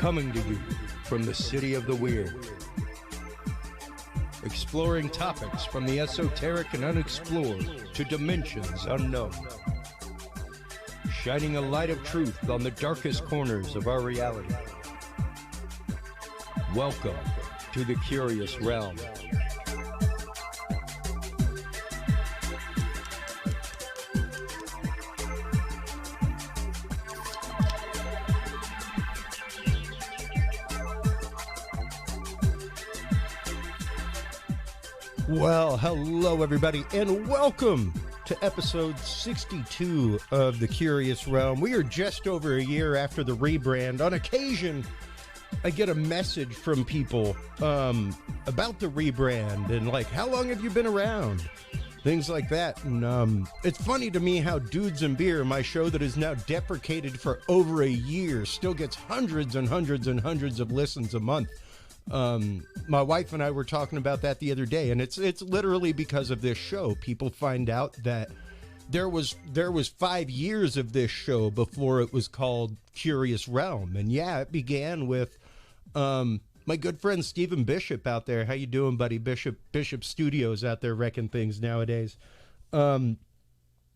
Coming to you from the city of the weird. Exploring topics from the esoteric and unexplored to dimensions unknown. Shining a light of truth on the darkest corners of our reality. Welcome to the Curious Realm. Well, hello everybody, and welcome to episode 62 of The Curious Realm. We are just over a year after the rebrand. On occasion, I get a message from people about the rebrand and like, how long have you been around? Things like that. And it's funny to me how Dudes and Beer, my show that is now deprecated for over a year, still gets hundreds and hundreds and hundreds of listens a month. My wife and I were talking about that the other day, and it's literally because of this show. People find out that there was 5 years of this show before it was called Curious Realm. And yeah, it began with my good friend Stephen Bishop out there. How you doing, buddy? Bishop Studios out there wrecking things nowadays.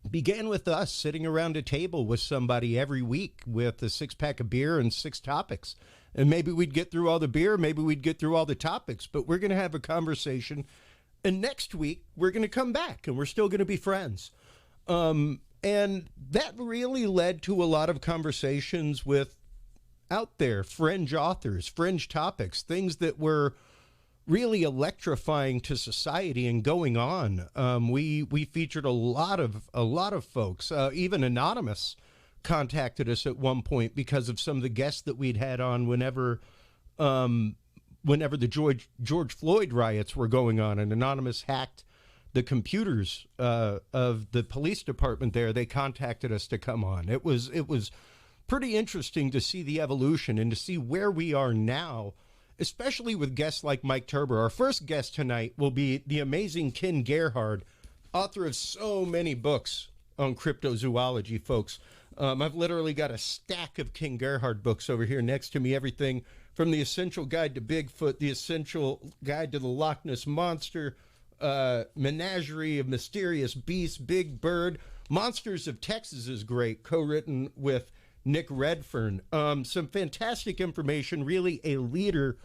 Began with us sitting around a table with somebody every week with a 6-pack of beer and 6 topics. And maybe we'd get through all the beer, maybe we'd get through all the topics, but we're going to have a conversation. And next week, we're going to come back and we're still going to be friends. And that really led to a lot of conversations with out there, fringe authors, fringe topics, things that were really electrifying to society and going on. We featured a lot of folks, even anonymous, contacted us at one point because of some of the guests that we'd had on whenever the George Floyd riots were going on, and Anonymous hacked the computers of the police department there. They contacted us to come on. It was pretty interesting to see the evolution and to see where we are now, especially with guests like Mike Turber. Our first guest tonight will be the amazing Ken Gerhard, author of so many books on cryptozoology, folks. I've literally got a stack of Ken Gerhard books over here next to me. Everything from The Essential Guide to Bigfoot, The Essential Guide to the Loch Ness Monster, Menagerie of Mysterious Beasts, Big Bird. Monsters of Texas is great, co-written with Nick Redfern. Some fantastic information, really a leader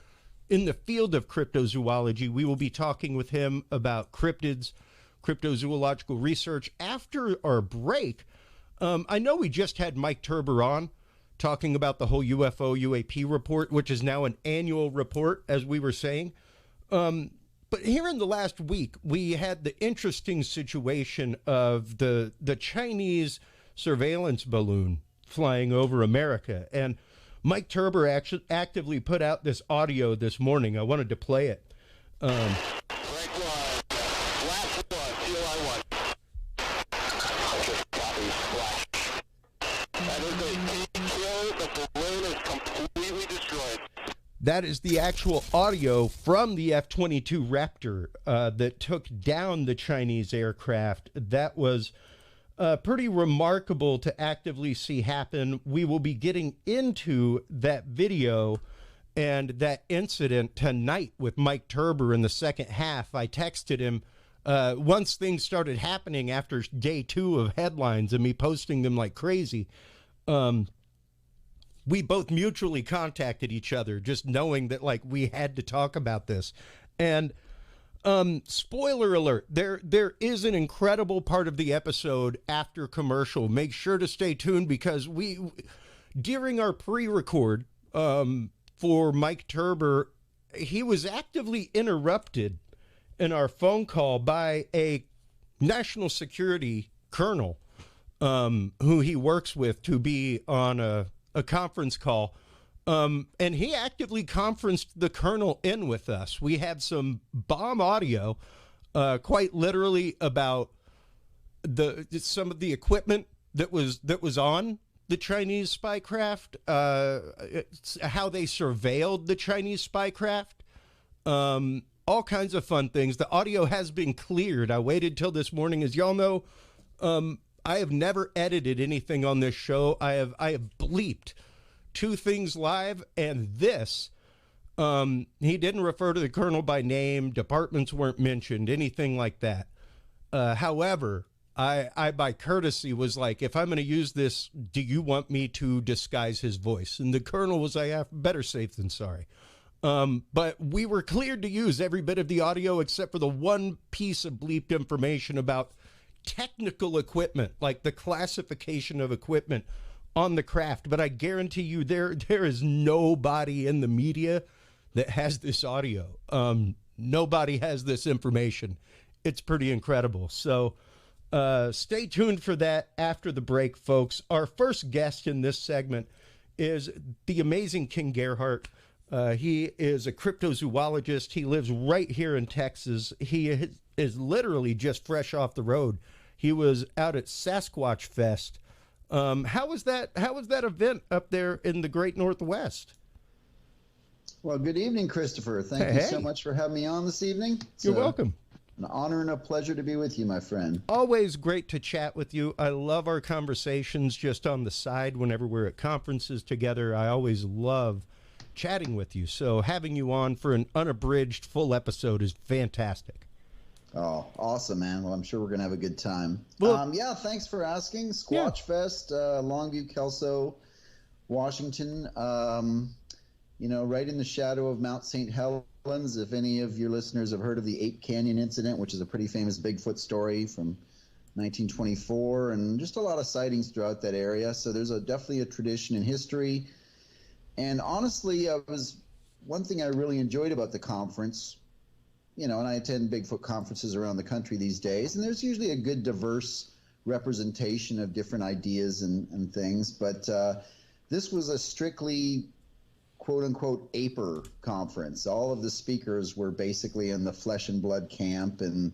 in the field of cryptozoology. We will be talking with him about cryptids, cryptozoological research. After our break, I know we just had Mike Turber on talking about the whole UFO UAP report, which is now an annual report, as we were saying. But here in the last week, we had the interesting situation of the Chinese surveillance balloon flying over America. And Mike Turber actually actively put out this audio this morning. I wanted to play it. That is the actual audio from the F-22 Raptor that took down the Chinese aircraft. That was pretty remarkable to actively see happen. We will be getting into that video and that incident tonight with Mike Turber in the second half. I texted him once things started happening after day 2 of headlines and me posting them like crazy. We both mutually contacted each other, just knowing that like we had to talk about this. And spoiler alert, there is an incredible part of the episode after commercial. Make sure to stay tuned because during our pre-record for Mike Turber, he was actively interrupted in our phone call by a national security colonel who he works with to be on a conference call, and he actively conferenced the colonel in with us. We had some bomb audio, quite literally about some of the equipment that was on the Chinese spy craft, how they surveilled the Chinese spy craft, all kinds of fun things. The audio has been cleared. I waited till this morning. As y'all know, I have never edited anything on this show. I have bleeped two things live, and this. He didn't refer to the colonel by name. Departments weren't mentioned, anything like that. However, I by courtesy was like, if I'm going to use this, do you want me to disguise his voice? And the colonel was like, better safe than sorry. But we were cleared to use every bit of the audio except for the one piece of bleeped information about technical equipment, like the classification of equipment on the craft. But I guarantee you there is nobody in the media that has this audio. Nobody has this information. It's pretty incredible. So stay tuned for that after the break, folks. Our first guest in this segment is the amazing Ken Gerhard. He is a cryptozoologist. He lives right here in Texas. He is literally just fresh off the road. He was out at Sasquatch Fest. How was that event up there in the Great Northwest? Well, good evening, Christopher. Thank you so much for having me on this evening. You're welcome. An honor and a pleasure to be with you, my friend. Always great to chat with you. I love our conversations just on the side whenever we're at conferences together. I always love chatting with you. So having you on for an unabridged full episode is fantastic. Oh, awesome, man. Well, I'm sure we're going to have a good time. Well, yeah, thanks for asking. Squatch Fest, Longview, Kelso, Washington, right in the shadow of Mount St. Helens. If any of your listeners have heard of the Ape Canyon incident, which is a pretty famous Bigfoot story from 1924, and just a lot of sightings throughout that area. So there's definitely a tradition in history. And honestly, one thing I really enjoyed about the conference, and I attend Bigfoot conferences around the country these days, and there's usually a good diverse representation of different ideas and things. But this was a strictly quote-unquote aper conference. All of the speakers were basically in the flesh and blood camp and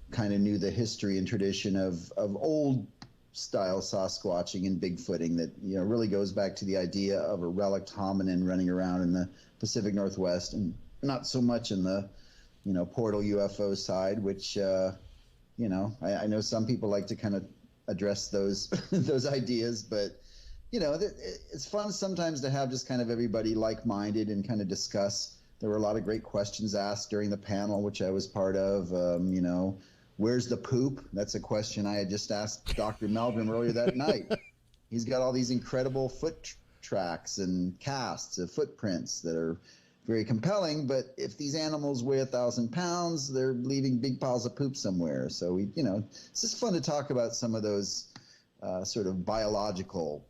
kind of knew the history and tradition of old style Sasquatching and Bigfooting that really goes back to the idea of a relict hominin running around in the Pacific Northwest, and not so much in the portal UFO side, which I know some people like to kind of address those those ideas, but it's fun sometimes to have just kind of everybody like-minded and kind of discuss. There were a lot of great questions asked during the panel, which I was part of. Where's the poop? That's a question I had just asked Dr. Meldrum earlier that night. He's got all these incredible foot tracks and casts of footprints that are very compelling, but if these animals weigh 1,000 pounds, they're leaving big piles of poop somewhere. So it's just fun to talk about some of those sort of biological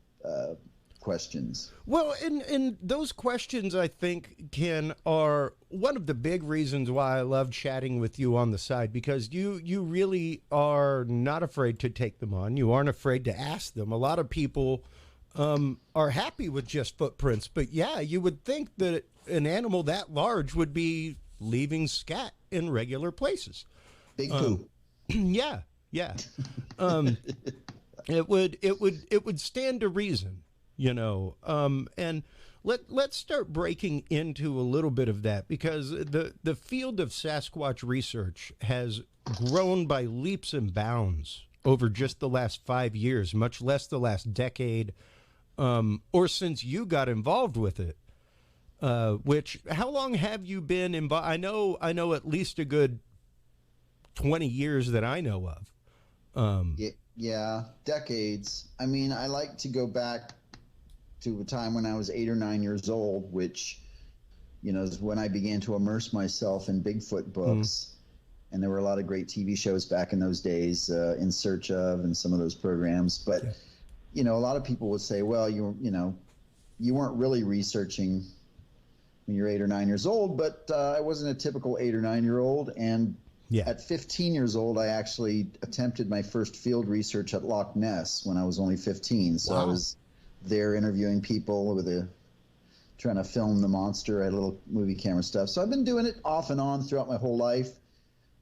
questions. Well, and those questions, I think, Ken, are one of the big reasons why I love chatting with you on the side, because you really are not afraid to take them on. You aren't afraid to ask them. A lot of people are happy with just footprints, but yeah, you would think that an animal that large would be leaving scat in regular places. Big poop. Yeah. It would stand to reason, and let's start breaking into a little bit of that, because the field of Sasquatch research has grown by leaps and bounds over just the last 5 years, much less the last decade, or since you got involved with it. How long have you been involved? I know at least a good 20 years that I know of. Yeah, decades. I mean, I like to go back to a time when I was 8 or 9 years old, which, is when I began to immerse myself in Bigfoot books. And there were a lot of great TV shows back in those days, In Search of, and some of those programs. But, a lot of people would say, well, you weren't really researching when you're 8 or 9 years old, but I wasn't a typical 8 or 9 year old. And at 15 years old, I actually attempted my first field research at Loch Ness when I was only 15. So I was there interviewing people trying to film the monster. I had a little movie camera stuff. So I've been doing it off and on throughout my whole life.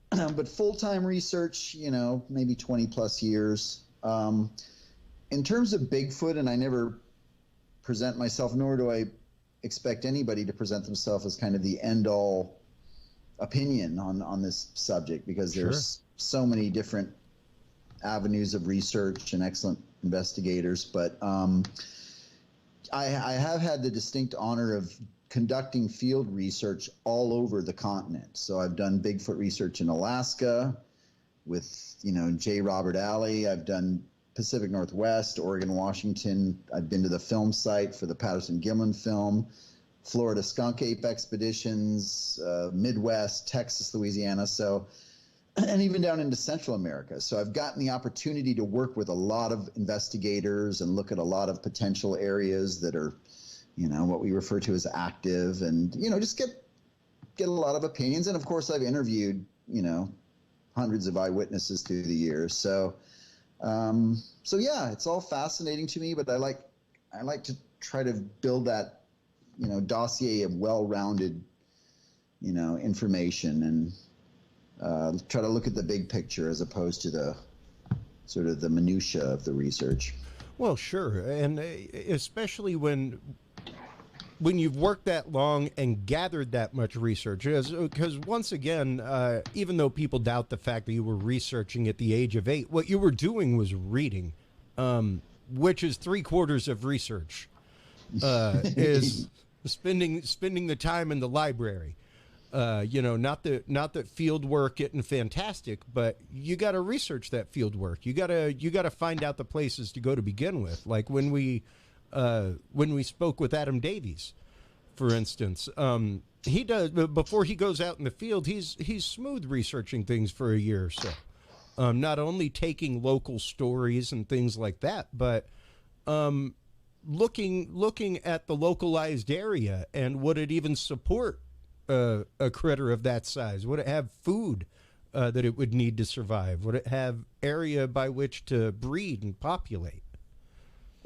But full-time research, maybe 20 plus years. In terms of Bigfoot, and I never present myself, nor do I expect anybody to present themselves as kind of the end-all opinion on this subject, because there's so many different avenues of research and excellent investigators. But I have had the distinct honor of conducting field research all over the continent. So I've done Bigfoot research in Alaska with, J. Robert Alley. I've done Pacific Northwest, Oregon, Washington. I've been to the film site for the Patterson-Gimlin film, Florida skunk ape expeditions, Midwest, Texas, Louisiana. So, and even down into Central America. So I've gotten the opportunity to work with a lot of investigators and look at a lot of potential areas that are, what we refer to as active, and, just get a lot of opinions. And of course I've interviewed, hundreds of eyewitnesses through the years. So yeah, it's all fascinating to me, but I like to try to build that, dossier of well-rounded, information, and try to look at the big picture as opposed to the sort of the minutia of the research. Well, sure. And especially when you've worked that long and gathered that much research, because once again, even though people doubt the fact that you were researching at the age of 8, what you were doing was reading, which is 3/4 of research, is spending the time in the library. Not that field work isn't fantastic, but you got to research that field work. You got to find out the places to go to begin with. Like when we spoke with Adam Davies, for instance, he does, before he goes out in the field, he's smooth researching things for a year or so. Not only taking local stories and things like that, but looking at the localized area and would it even support a critter of that size? Would it have food that it would need to survive? Would it have area by which to breed and populate?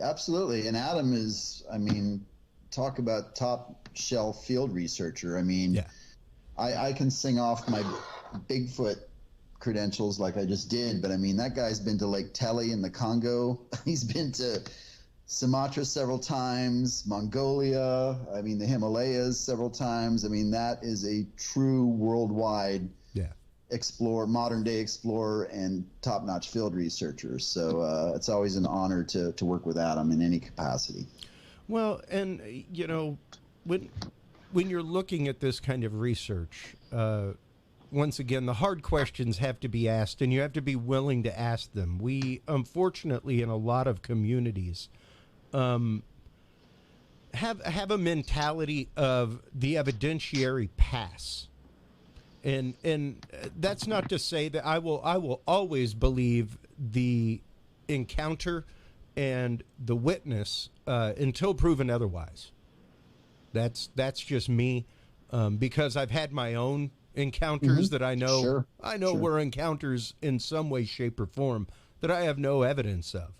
Absolutely. And Adam is, talk about top shelf field researcher. Yeah. I can sing off my Bigfoot credentials like I just did, but that guy's been to Lake Tele in the Congo. He's been to Sumatra several times, Mongolia, the Himalayas several times. That is a true worldwide modern day explorer and top-notch field researcher. So it's always an honor to work with Adam in any capacity. Well, and when you're looking at this kind of research, once again, the hard questions have to be asked, and you have to be willing to ask them. We, unfortunately, in a lot of communities, have a mentality of the evidentiary pass. And that's not to say that I will always believe the encounter and the witness until proven otherwise. That's just me, because I've had my own encounters that I know were encounters in some way, shape, or form that I have no evidence of,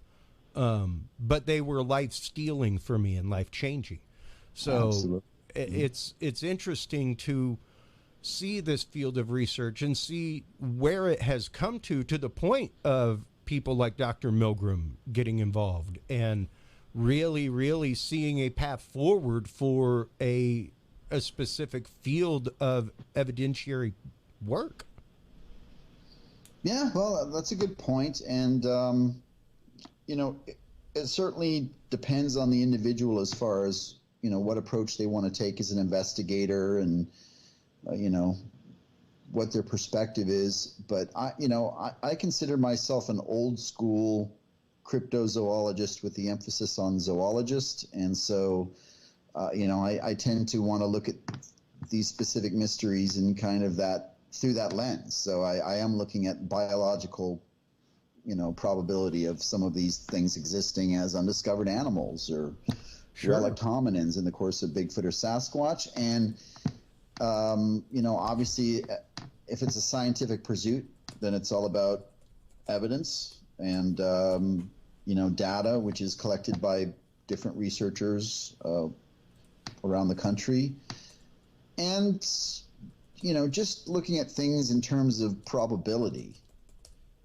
but they were life-stealing for me and life-changing. So it's interesting to see this field of research and see where it has come to the point of people like Dr. Milgram getting involved and really seeing a path forward for a specific field of evidentiary work. Yeah, well, that's a good point. And, it certainly depends on the individual as far as, what approach they want to take as an investigator and, what their perspective is. But I consider myself an old school cryptozoologist with the emphasis on zoologist. And so, I tend to want to look at these specific mysteries in kind of through that lens. So I am looking at biological, probability of some of these things existing as undiscovered animals or relict hominins in the course of Bigfoot or Sasquatch. And, obviously, if it's a scientific pursuit, then it's all about evidence and, data, which is collected by different researchers around the country. And, just looking at things in terms of probability.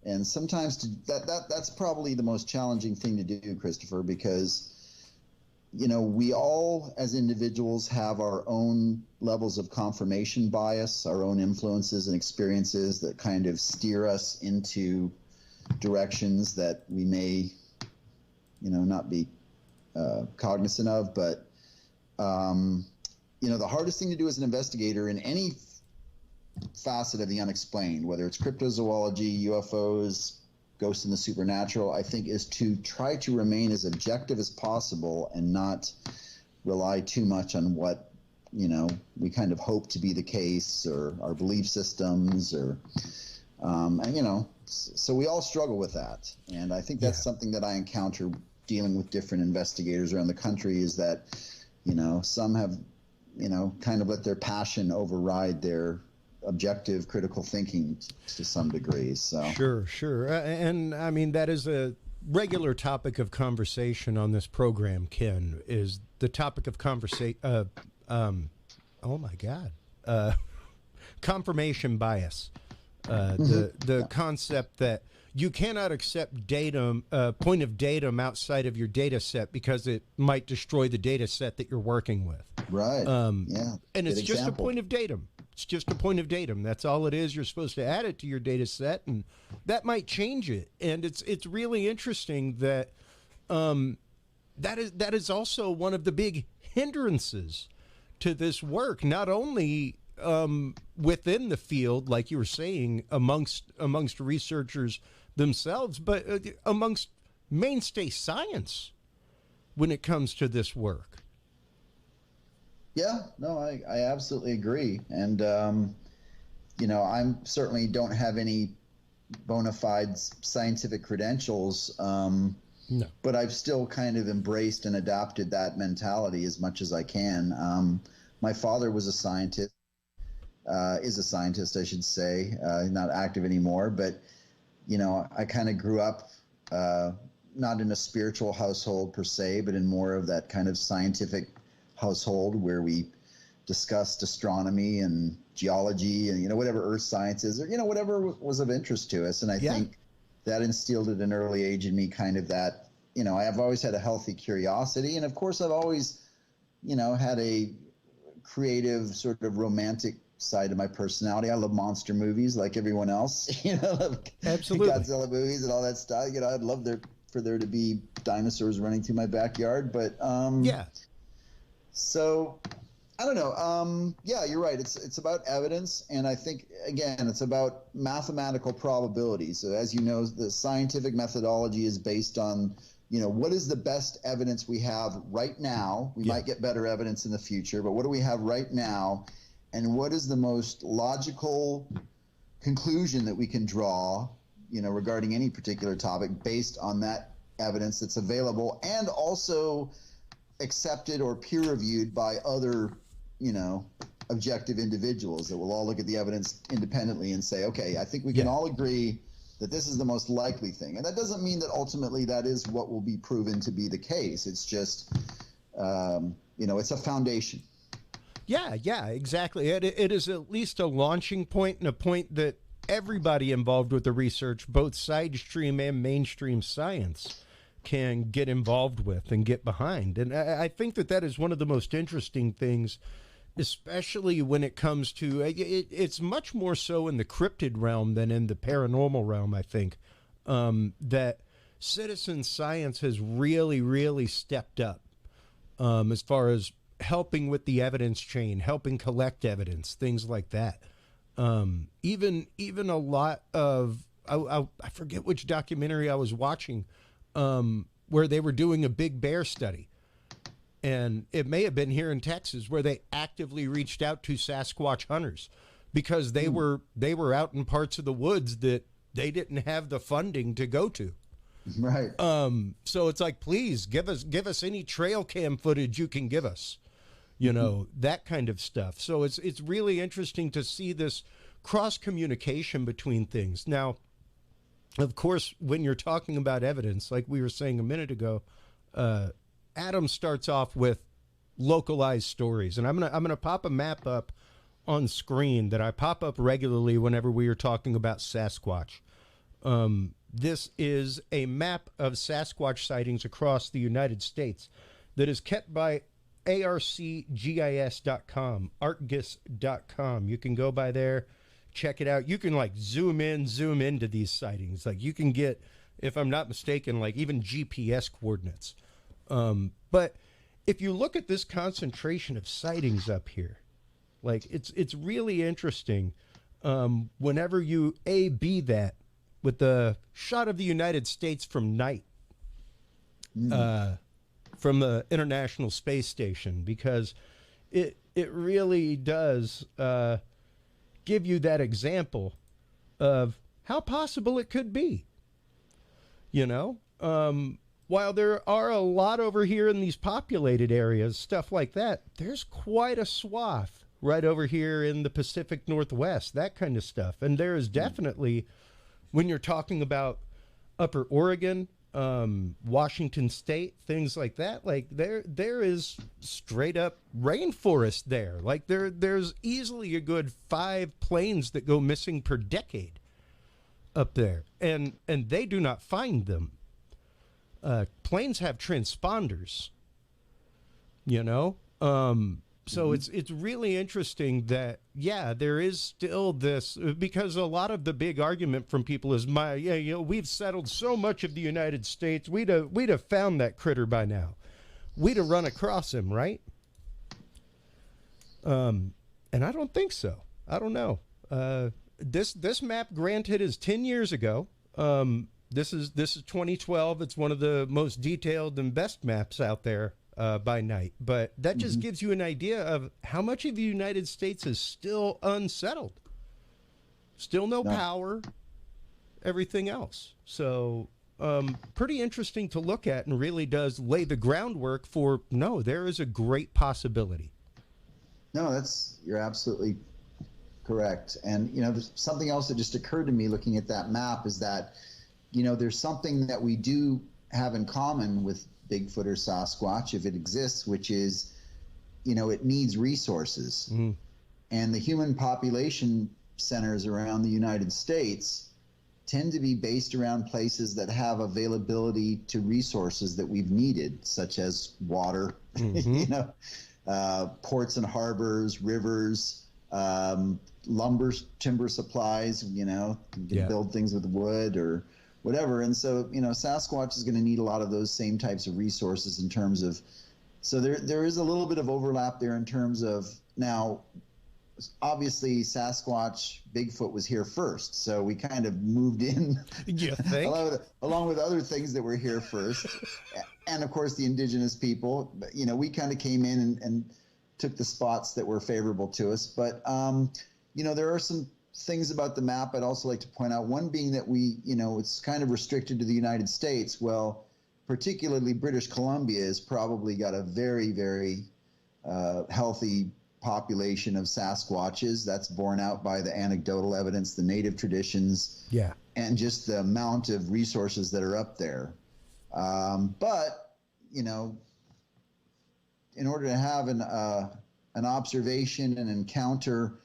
And sometimes that's probably the most challenging thing to do, Christopher, because we all as individuals have our own levels of confirmation bias, our own influences and experiences that kind of steer us into directions that we may, not be cognizant of. But, the hardest thing to do as an investigator in any facet of the unexplained, whether it's cryptozoology, UFOs, ghosts in the supernatural, I think, is to try to remain as objective as possible and not rely too much on what, we kind of hope to be the case, or our belief systems, or, so we all struggle with that. And I think that's something that I encounter dealing with different investigators around the country, is that, some have, kind of let their passion override their objective critical thinking to some degree. So sure. And I mean, that is a regular topic of conversation on this program, Ken, is the topic of conversation. Oh my God. Confirmation bias. The concept that you cannot accept datum, point of datum outside of your data set because it might destroy the data set that you're working with. Right. And it's just a point of datum. It's just a point of datum. That's all it is. You're supposed to add it to your data set, and that might change it. And it's really interesting that that is also one of the big hindrances to this work. Not only within the field, like you were saying, amongst researchers themselves, but amongst mainstay science when it comes to this work. Yeah, no, I absolutely agree. And, I'm certainly don't have any bona fide scientific credentials, no. But I've still kind of embraced and adopted that mentality as much as I can. My father was a scientist, is a scientist, I should say, not active anymore, but, I kind of grew up not in a spiritual household per se, but in more of that kind of scientific household where we discussed astronomy and geology and whatever earth sciences, or whatever was of interest to us. And I think that instilled at an early age in me kind of that, I've always had a healthy curiosity, and of course I've always had a creative sort of romantic side of my personality. I love monster movies like everyone else, Absolutely. Godzilla movies and all that stuff. I'd love for there to be dinosaurs running through my backyard, but so I don't know. Yeah, you're right. It's about evidence, and I think again it's about mathematical probability. So as you know, the scientific methodology is based on what is the best evidence we have right now. We might get better evidence in the future, but what do we have right now, and what is the most logical conclusion that we can draw, regarding any particular topic based on that evidence that's available and also accepted or peer-reviewed by other, objective individuals that will all look at the evidence independently and say, okay, I think we can all agree that this is the most likely thing. And that doesn't mean that ultimately that is what will be proven to be the case. It's just, it's a foundation. Yeah, exactly. It is at least a launching point, and a point that everybody involved with the research, both side stream and mainstream science, can get involved with and get behind. And I think that is one of the most interesting things, especially when it comes to, it's much more so in the cryptid realm than in the paranormal realm, I think, that citizen science has really, really stepped up as far as helping with the evidence chain, helping collect evidence, things like that. Even a lot of, I forget which documentary I was watching, where they were doing a big bear study. And it may have been here in Texas, where they actively reached out to Sasquatch hunters because they were out in parts of the woods that they didn't have the funding to go to. Right. So it's like, please give us any trail cam footage you can give us, that kind of stuff. So it's really interesting to see this cross communication between things. Now, of course, when you're talking about evidence, like we were saying a minute ago, Adam starts off with localized stories, and I'm gonna pop a map up on screen that I pop up regularly whenever we are talking about Sasquatch. This is a map of Sasquatch sightings across the United States that is kept by arcgis.com, arcgis.com. You can go by there, check it out. You can zoom into these sightings. You can get, if I'm not mistaken, even GPS coordinates. But if you look at this concentration of sightings up here, like it's really interesting. Whenever you A/B that with the shot of the United States from night, from the International Space Station, because it really does give you that example of how possible it could be. You know, while there are a lot over here in these populated areas, stuff like that, there's quite a swath right over here in the Pacific Northwest, that kind of stuff. And there is definitely, when you're talking about Upper Oregon, Washington State, things like that, like there is straight up rainforest there. Like there's easily a good 5 planes that go missing per decade up there, and they do not find them. Planes have transponders, you know. So it's really interesting that, yeah, there is still this, because a lot of the big argument from people is, we've settled so much of the United States, we'd have found that critter by now. We'd have run across him, right? And I don't think so. I don't know. This map, granted, is 10 years ago. This is 2012. It's one of the most detailed and best maps out there by night. But that just gives you an idea of how much of the United States is still unsettled. Still no power, everything else. So pretty interesting to look at, and really does lay the groundwork for, no, there is a great possibility. No, you're absolutely correct. And, you know, there's something else that just occurred to me looking at that map is that, you know, there's something that we do have in common with Bigfoot or Sasquatch, if it exists, which is, you know, it needs resources. And the human population centers around the United States tend to be based around places that have availability to resources that we've needed, such as water, you know, ports and harbors, rivers, lumber, timber supplies, you know, you can build things with wood or whatever. And so, you know, Sasquatch is going to need a lot of those same types of resources in terms of, so there is a little bit of overlap there in terms of, now, obviously Sasquatch, Bigfoot was here first. So we kind of moved in you think? along with other things that were here first. And of course the indigenous people, you know, we kind of came in and took the spots that were favorable to us. But, you know, there are some things about the map I'd also like to point out. One being that we, you know, it's kind of restricted to the United States. Well, particularly British Columbia has probably got a very, very healthy population of Sasquatches. That's borne out by the anecdotal evidence, the native traditions, and just the amount of resources that are up there. But, you know, in order to have an observation, an encounter,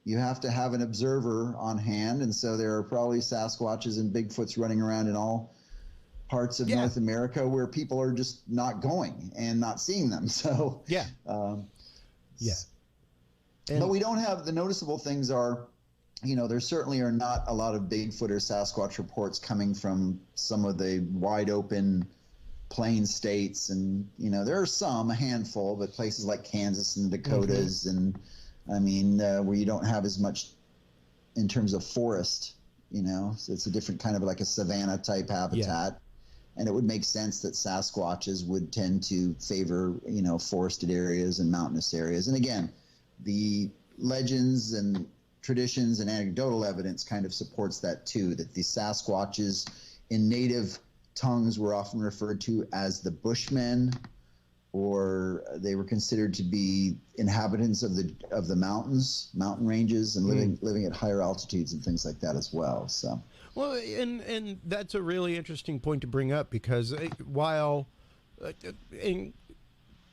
you have to have an observer on hand. And so there are probably Sasquatches and Bigfoots running around in all parts of North America where people are just not going and not seeing them. So, but we don't have, the noticeable things are, you know, there certainly are not a lot of Bigfoot or Sasquatch reports coming from some of the wide open plain states. And, you know, there are some, a handful, but places like Kansas and the Dakotas and, I mean, where you don't have as much in terms of forest, you know, so it's a different kind of like a savanna type habitat. And it would make sense that Sasquatches would tend to favor, you know, forested areas and mountainous areas. And again, the legends and traditions and anecdotal evidence kind of supports that too, that the Sasquatches in native tongues were often referred to as the Bushmen, or they were considered to be inhabitants of the mountains, mountain ranges, and living at higher altitudes and things like that as well. So, well, and that's a really interesting point to bring up, because while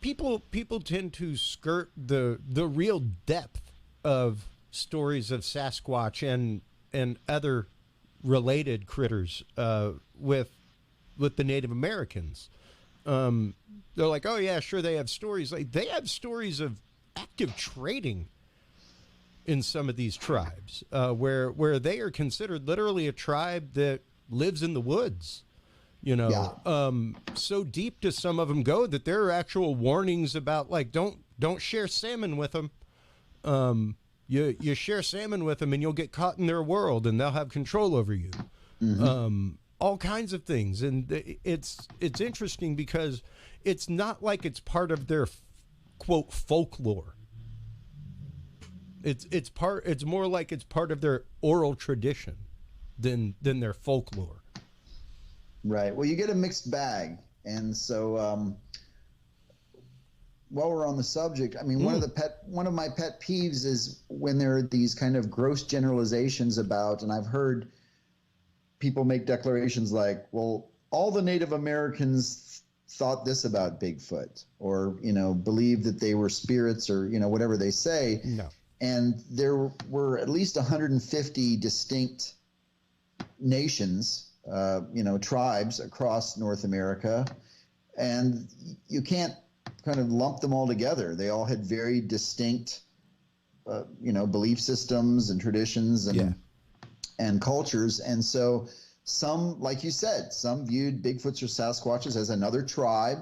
people tend to skirt the real depth of stories of Sasquatch and other related critters with the Native Americans. They're like, oh yeah, sure, they have stories. Like, they have stories of active trading in some of these tribes, where they are considered literally a tribe that lives in the woods, You know, Yeah. so deep do some of them go that there are actual warnings about, like, don't share salmon with them. You share salmon with them and you'll get caught in their world and they'll have control over you. All kinds of things. And it's interesting because it's not like it's part of their quote folklore. It's more like it's part of their oral tradition than their folklore. Right. Well, you get a mixed bag. And so while we're on the subject, I mean, one of my pet peeves is when there are these kind of gross generalizations about, and I've heard people make declarations like, well, all the Native Americans thought this about Bigfoot, or, you know, believed that they were spirits, or, you know, whatever they say. No. And there were at least 150 distinct nations, you know, tribes across North America, and you can't kind of lump them all together. They all had very distinct, you know, belief systems and traditions and cultures. And so some, like you said, some viewed Bigfoots or Sasquatches as another tribe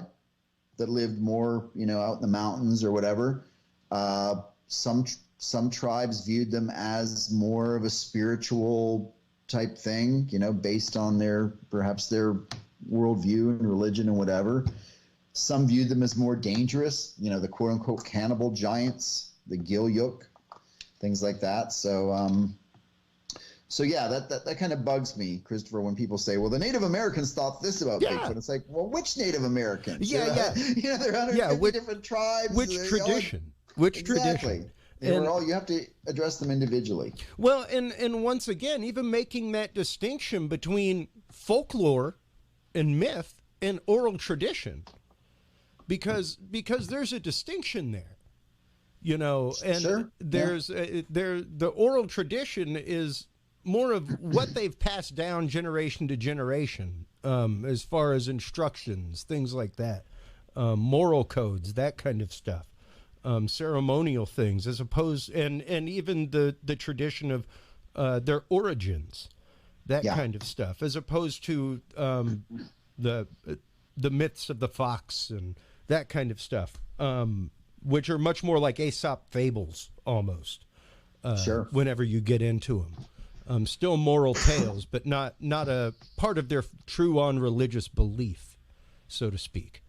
that lived more, you know, out in the mountains or whatever. Some tribes viewed them as more of a spiritual type thing, you know, based on perhaps their worldview and religion and whatever. Some viewed them as more dangerous, you know, the quote unquote cannibal giants, the Gilyuk, things like that. So, so yeah, that kind of bugs me, Christopher, when people say, well, the Native Americans thought this about Bigfoot. It's like, well, which Native Americans? Yeah. You know, there are 150 different tribes. Which tradition? Which tradition? You have to address them individually. Well, and once again, even making that distinction between folklore and myth and oral tradition, because there's a distinction there, you know, and Sure. there's the oral tradition is more of what they've passed down generation to generation, as far as instructions, things like that, moral codes, that kind of stuff. Ceremonial things, as opposed, and even the tradition of their origins, that kind of stuff, as opposed to the myths of the fox and that kind of stuff, which are much more like Aesop fables almost. Sure. Whenever you get into them, still moral tales, but not a part of their true on religious belief, so to speak.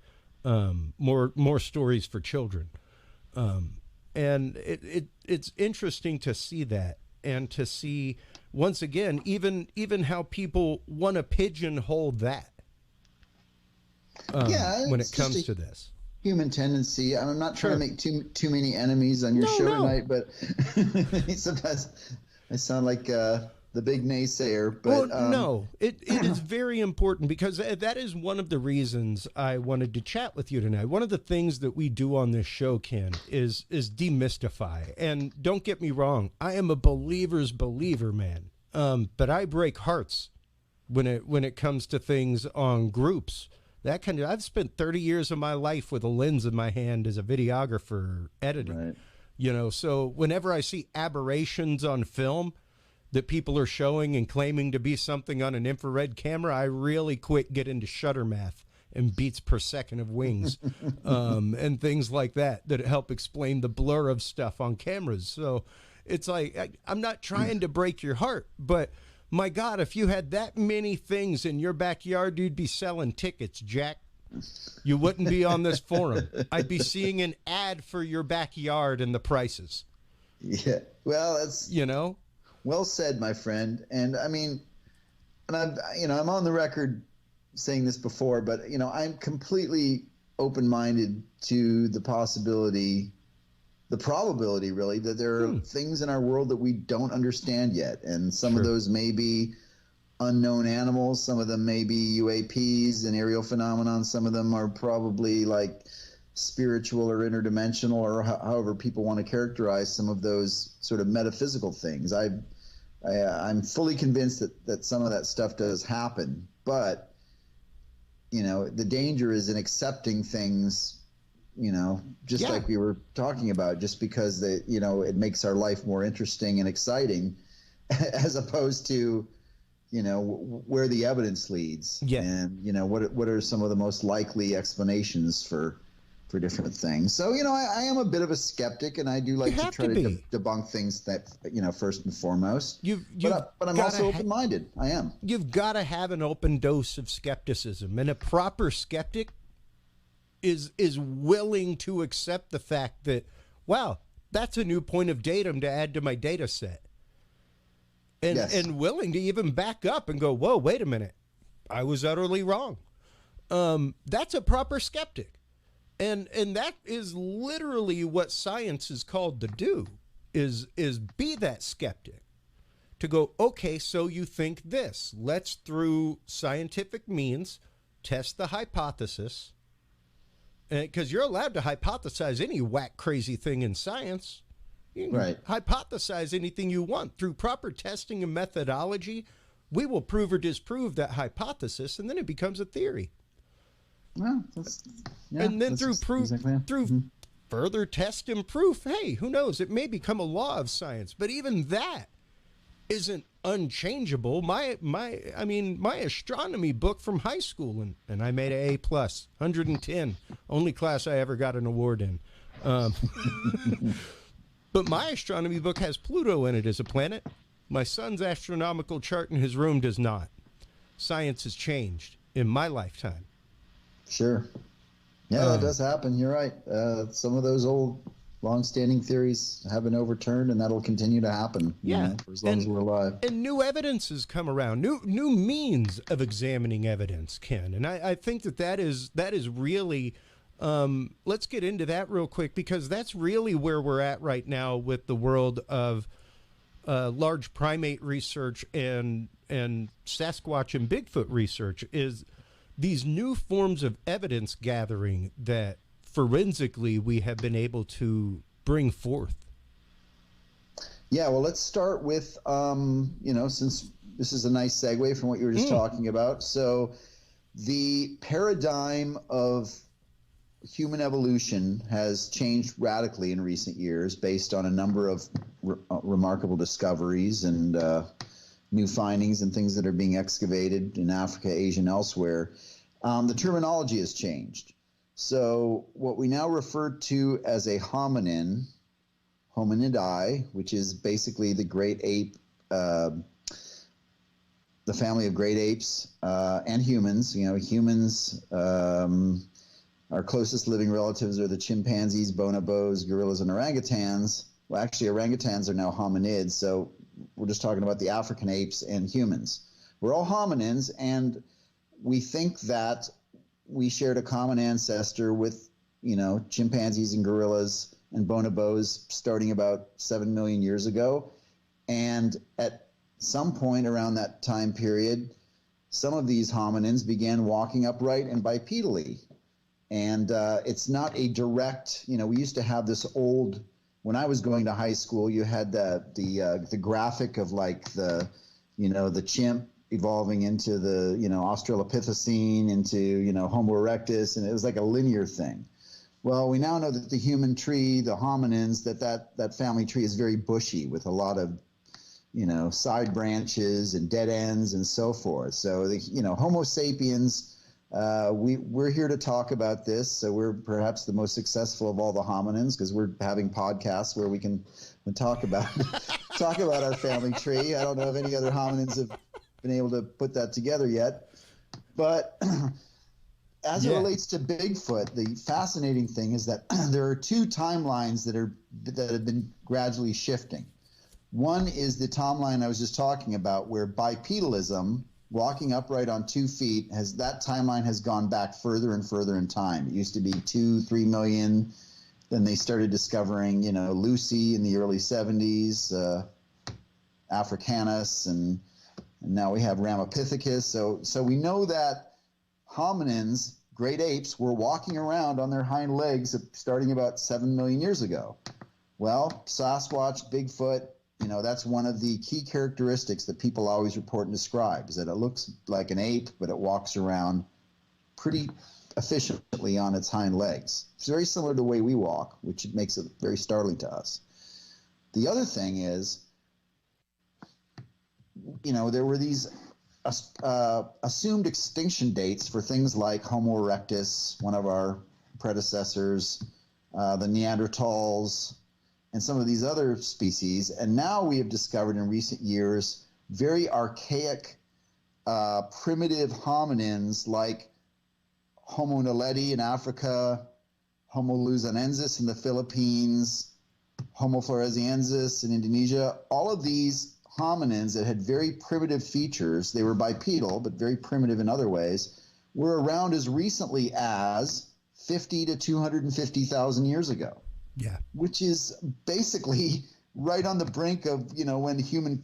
More stories for children. And it's interesting to see that, and to see once again even how people want to pigeonhole that. When it comes to this human tendency. I'm not trying to make too many enemies on your show tonight, but sometimes I sound like the big naysayer. But no, it is very important, because that is one of the reasons I wanted to chat with you tonight. One of the things that we do on this show, Ken, is demystify. And don't get me wrong, I am a believer's believer, man. But I break hearts when it comes to things on groups. That kind of, I've spent 30 years of my life with a lens in my hand as a videographer editing. Right. You know, so whenever I see aberrations on film that people are showing and claiming to be something on an infrared camera, I really quick get into shutter math and beats per second of wings, and things like that help explain the blur of stuff on cameras. So it's like, I'm not trying to break your heart, but my God, if you had that many things in your backyard, you'd be selling tickets, Jack. You wouldn't be on this forum. I'd be seeing an ad for your backyard and the prices. Yeah, well, that's, you know, well said, my friend. And I mean, and I'm on the record saying this before, but I'm completely open-minded to the possibility, the probability really, that there are things in our world that we don't understand yet. And some of those may be unknown animals. Some of them may be UAPs and aerial phenomenon. Some of them are probably like spiritual or interdimensional, or however people want to characterize some of those sort of metaphysical things. I'm fully convinced that some of that stuff does happen, but the danger is in accepting things, just like we were talking about, just because it makes our life more interesting and exciting, as opposed to where the evidence leads, and what are some of the most likely explanations for different things. So I am a bit of a skeptic, and I do like to try to debunk things that first and foremost. But I'm also open-minded. I am. You've got to have an open dose of skepticism, and a proper skeptic is willing to accept the fact that, wow, that's a new point of datum to add to my data set. And willing to even back up and go, whoa, wait a minute, I was utterly wrong. That's a proper skeptic. And that is literally what science is called to do, is be that skeptic. To go, okay, so you think this. Let's, through scientific means, test the hypothesis. Because you're allowed to hypothesize any whack crazy thing in science. You can hypothesize anything you want. Through proper testing and methodology, we will prove or disprove that hypothesis, and then it becomes a theory. Well, and then through further test and proof, hey, who knows? It may become a law of science, but even that isn't unchangeable. My astronomy book from high school, and I made an A+, 110, only class I ever got an award in. But my astronomy book has Pluto in it as a planet. My son's astronomical chart in his room does not. Science has changed in my lifetime. Sure. Yeah, that does happen. You're right. Some of those old long-standing theories have been overturned, and that'll continue to happen for as long as we're alive. And new evidence has come around, new means of examining evidence, Ken. And I think that is really... let's get into that real quick, because that's really where we're at right now with the world of large primate research and Sasquatch and Bigfoot research, is these new forms of evidence gathering that forensically we have been able to bring forth. Yeah, well, let's start with, since this is a nice segue from what you were just talking about. So the paradigm of human evolution has changed radically in recent years based on a number of remarkable discoveries and new findings and things that are being excavated in Africa, Asia, and elsewhere. The terminology has changed. So what we now refer to as a hominidae, which is basically the great ape, the family of great apes and humans. Humans... our closest living relatives are the chimpanzees, bonobos, gorillas, and orangutans. Well, actually, orangutans are now hominids, so we're just talking about the African apes and humans. We're all hominins, and we think that we shared a common ancestor with, chimpanzees and gorillas and bonobos starting about 7 million years ago. And at some point around that time period, some of these hominins began walking upright and bipedally. And it's not a direct, we used to have this old, when I was going to high school, you had the graphic of like the chimp evolving into the, Australopithecine, into, Homo erectus, and it was like a linear thing. Well, we now know that the human tree, the hominins, that family tree is very bushy with a lot of, side branches and dead ends and so forth. So, Homo sapiens... we're here to talk about this, so we're perhaps the most successful of all the hominins because we're having podcasts where we can talk about our family tree. I don't know if any other hominins have been able to put that together yet, but as it relates to Bigfoot, the fascinating thing is that there are two timelines that have been gradually shifting. One is the timeline I was just talking about, where bipedalism, walking upright on 2 feet, that timeline has gone back further and further in time. It used to be 2-3 million. Then they started discovering, Lucy in the early 70s, Africanus, and now we have Ramapithecus. So we know that hominins, great apes, were walking around on their hind legs starting about 7 million years ago. Well, Sasquatch, Bigfoot, that's one of the key characteristics that people always report and describe, is that it looks like an ape, but it walks around pretty efficiently on its hind legs. It's very similar to the way we walk, which makes it very startling to us. The other thing is, there were these assumed extinction dates for things like Homo erectus, one of our predecessors, the Neanderthals, and some of these other species. And now we have discovered in recent years very archaic, primitive hominins like Homo naledi in Africa, Homo luzonensis in the Philippines, Homo floresiensis in Indonesia. All of these hominins that had very primitive features, they were bipedal, but very primitive in other ways, were around as recently as 50 to 250,000 years ago. Yeah. Which is basically right on the brink of, when human,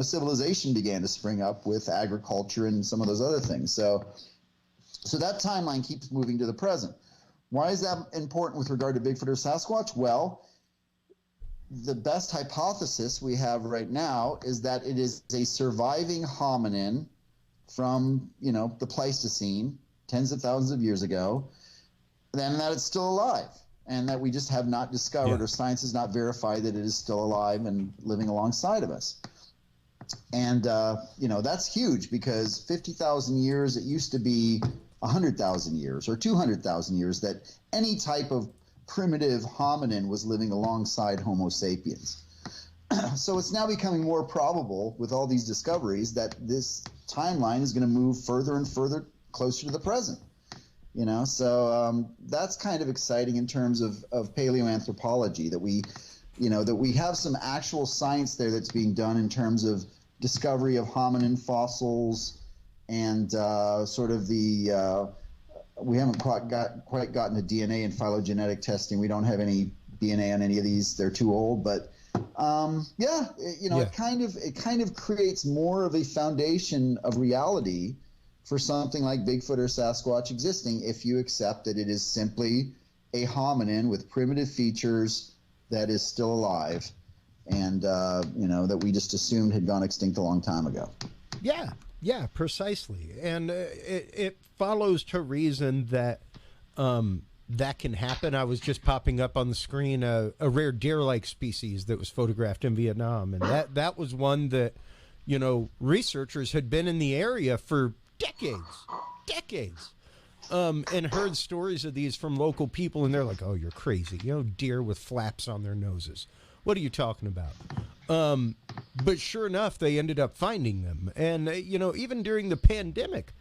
civilization began to spring up with agriculture and some of those other things. So that timeline keeps moving to the present. Why is that important with regard to Bigfoot or Sasquatch? Well, the best hypothesis we have right now is that it is a surviving hominin from, the Pleistocene, tens of thousands of years ago, and that it's still alive, and that we just have not discovered or science has not verified that it is still alive and living alongside of us. And, that's huge because 50,000 years, it used to be 100,000 years or 200,000 years that any type of primitive hominin was living alongside Homo sapiens. So it's now becoming more probable with all these discoveries that this timeline is going to move further and further closer to the present. So that's kind of exciting in terms of paleoanthropology, that we have some actual science there that's being done in terms of discovery of hominin fossils and sort of we haven't quite gotten to DNA and phylogenetic testing. We don't have any DNA on any of these. They're too old, but it kind of creates more of a foundation of reality for something like Bigfoot or Sasquatch existing if you accept that it is simply a hominin with primitive features that is still alive and, that we just assumed had gone extinct a long time ago. Yeah, precisely. And it follows to reason that that can happen. I was just popping up on the screen a rare deer-like species that was photographed in Vietnam. And that was one that, researchers had been in the area for decades, and heard stories of these from local people, and they're like, oh, you're crazy. Deer with flaps on their noses. What are you talking about? But sure enough, they ended up finding them. And, even during the pandemic,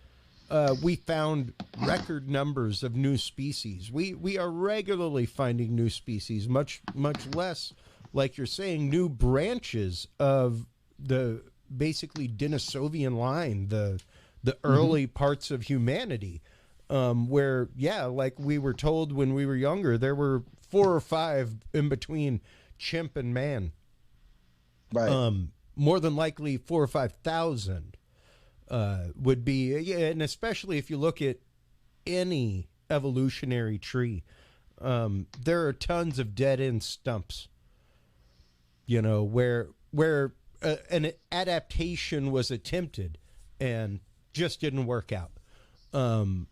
we found record numbers of new species. We are regularly finding new species, much less, like you're saying, new branches of the basically Denisovian line, the early parts of humanity, where, like we were told when we were younger, there were 4 or 5 in between chimp and man. Right. More than likely 4,000 or 5,000 would be, and especially if you look at any evolutionary tree, there are tons of dead-end stumps, where an adaptation was attempted and just didn't work out.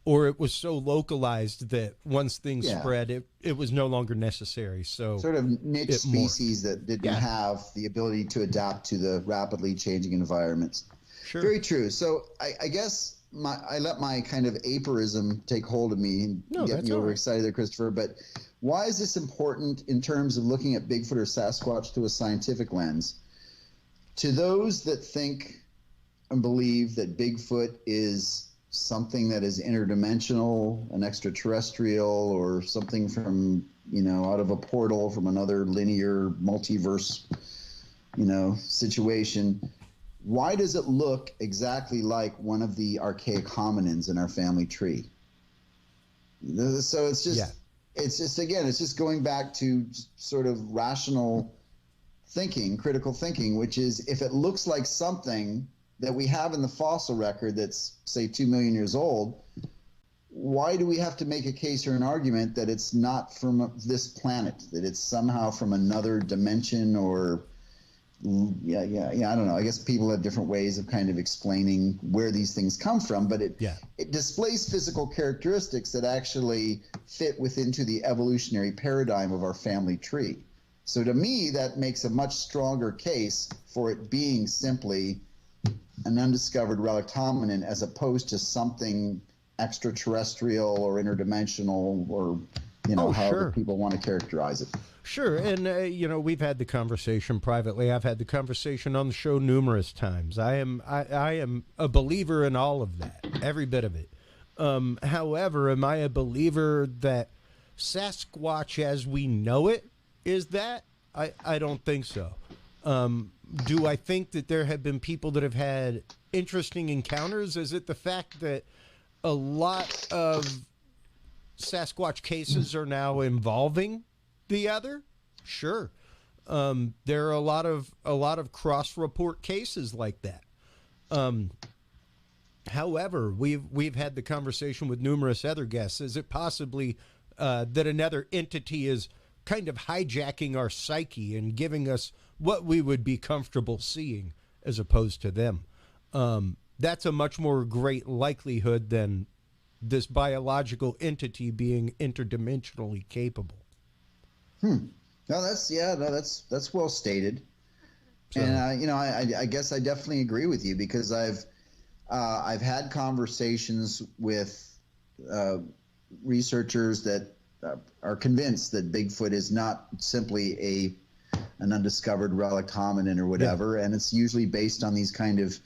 Or it was so localized that once things spread, it was no longer necessary. So sort of niche species that didn't have the ability to adapt to the rapidly changing environments. Sure. Very true. So I guess I let my kind of aperism take hold of me and get me overexcited there, Christopher. But why is this important in terms of looking at Bigfoot or Sasquatch through a scientific lens? To those that think and believe that Bigfoot is something that is interdimensional, an extraterrestrial, or something from, out of a portal from another linear multiverse, situation, why does it look exactly like one of the archaic hominins in our family tree? So it's just going back to sort of rational thinking, critical thinking, which is if it looks like something that we have in the fossil record that's, say, 2 million years old, why do we have to make a case or an argument that it's not from this planet, that it's somehow from another dimension or, I don't know. I guess people have different ways of kind of explaining where these things come from, but it displays physical characteristics that actually fit within the evolutionary paradigm of our family tree. So to me, that makes a much stronger case for it being simply an undiscovered relic hominin as opposed to something extraterrestrial or interdimensional, or however people want to characterize it. Sure, and we've had the conversation privately. I've had the conversation on the show numerous times. I am a believer in all of that, every bit of it. However, am I a believer that Sasquatch as we know it is that? I don't think so. Do I think that there have been people that have had interesting encounters? Is it the fact that a lot of Sasquatch cases are now involving the other? Sure. There are a lot of cross-report cases like that. However, we've had the conversation with numerous other guests. Is it possibly that another entity is kind of hijacking our psyche and giving us what we would be comfortable seeing as opposed to them? That's a much more great likelihood than this biological entity being interdimensionally capable. No, that's well stated. So, and I guess I definitely agree with you, because I've had conversations with researchers that are convinced that Bigfoot is not simply an undiscovered relic hominin or whatever, and it's usually based on these kind of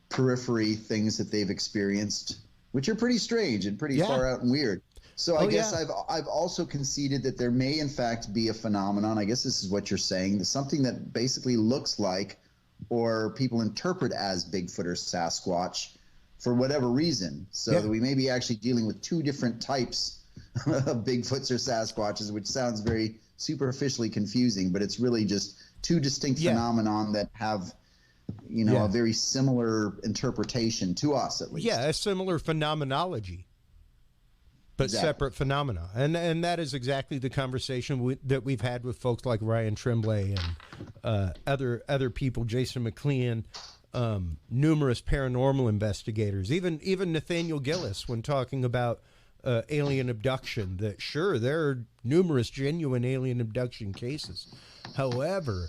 periphery things that they've experienced, which are pretty strange and pretty far out and weird. So I guess I've also conceded that there may in fact be a phenomenon. I guess this is what you're saying. Something that basically looks like, or people interpret as, Bigfoot or Sasquatch for whatever reason. So that we may be actually dealing with two different types of Bigfoots or Sasquatches, which sounds very superficially confusing, but it's really just two distinct phenomenon that have a very similar interpretation to us, at least. Yeah, a similar phenomenology, but separate phenomena. And that is exactly the conversation that we've had with folks like Ryan Tremblay and other people, Jason McLean, numerous paranormal investigators, even Nathaniel Gillis, when talking about alien abduction, that sure, there are numerous genuine alien abduction cases. However,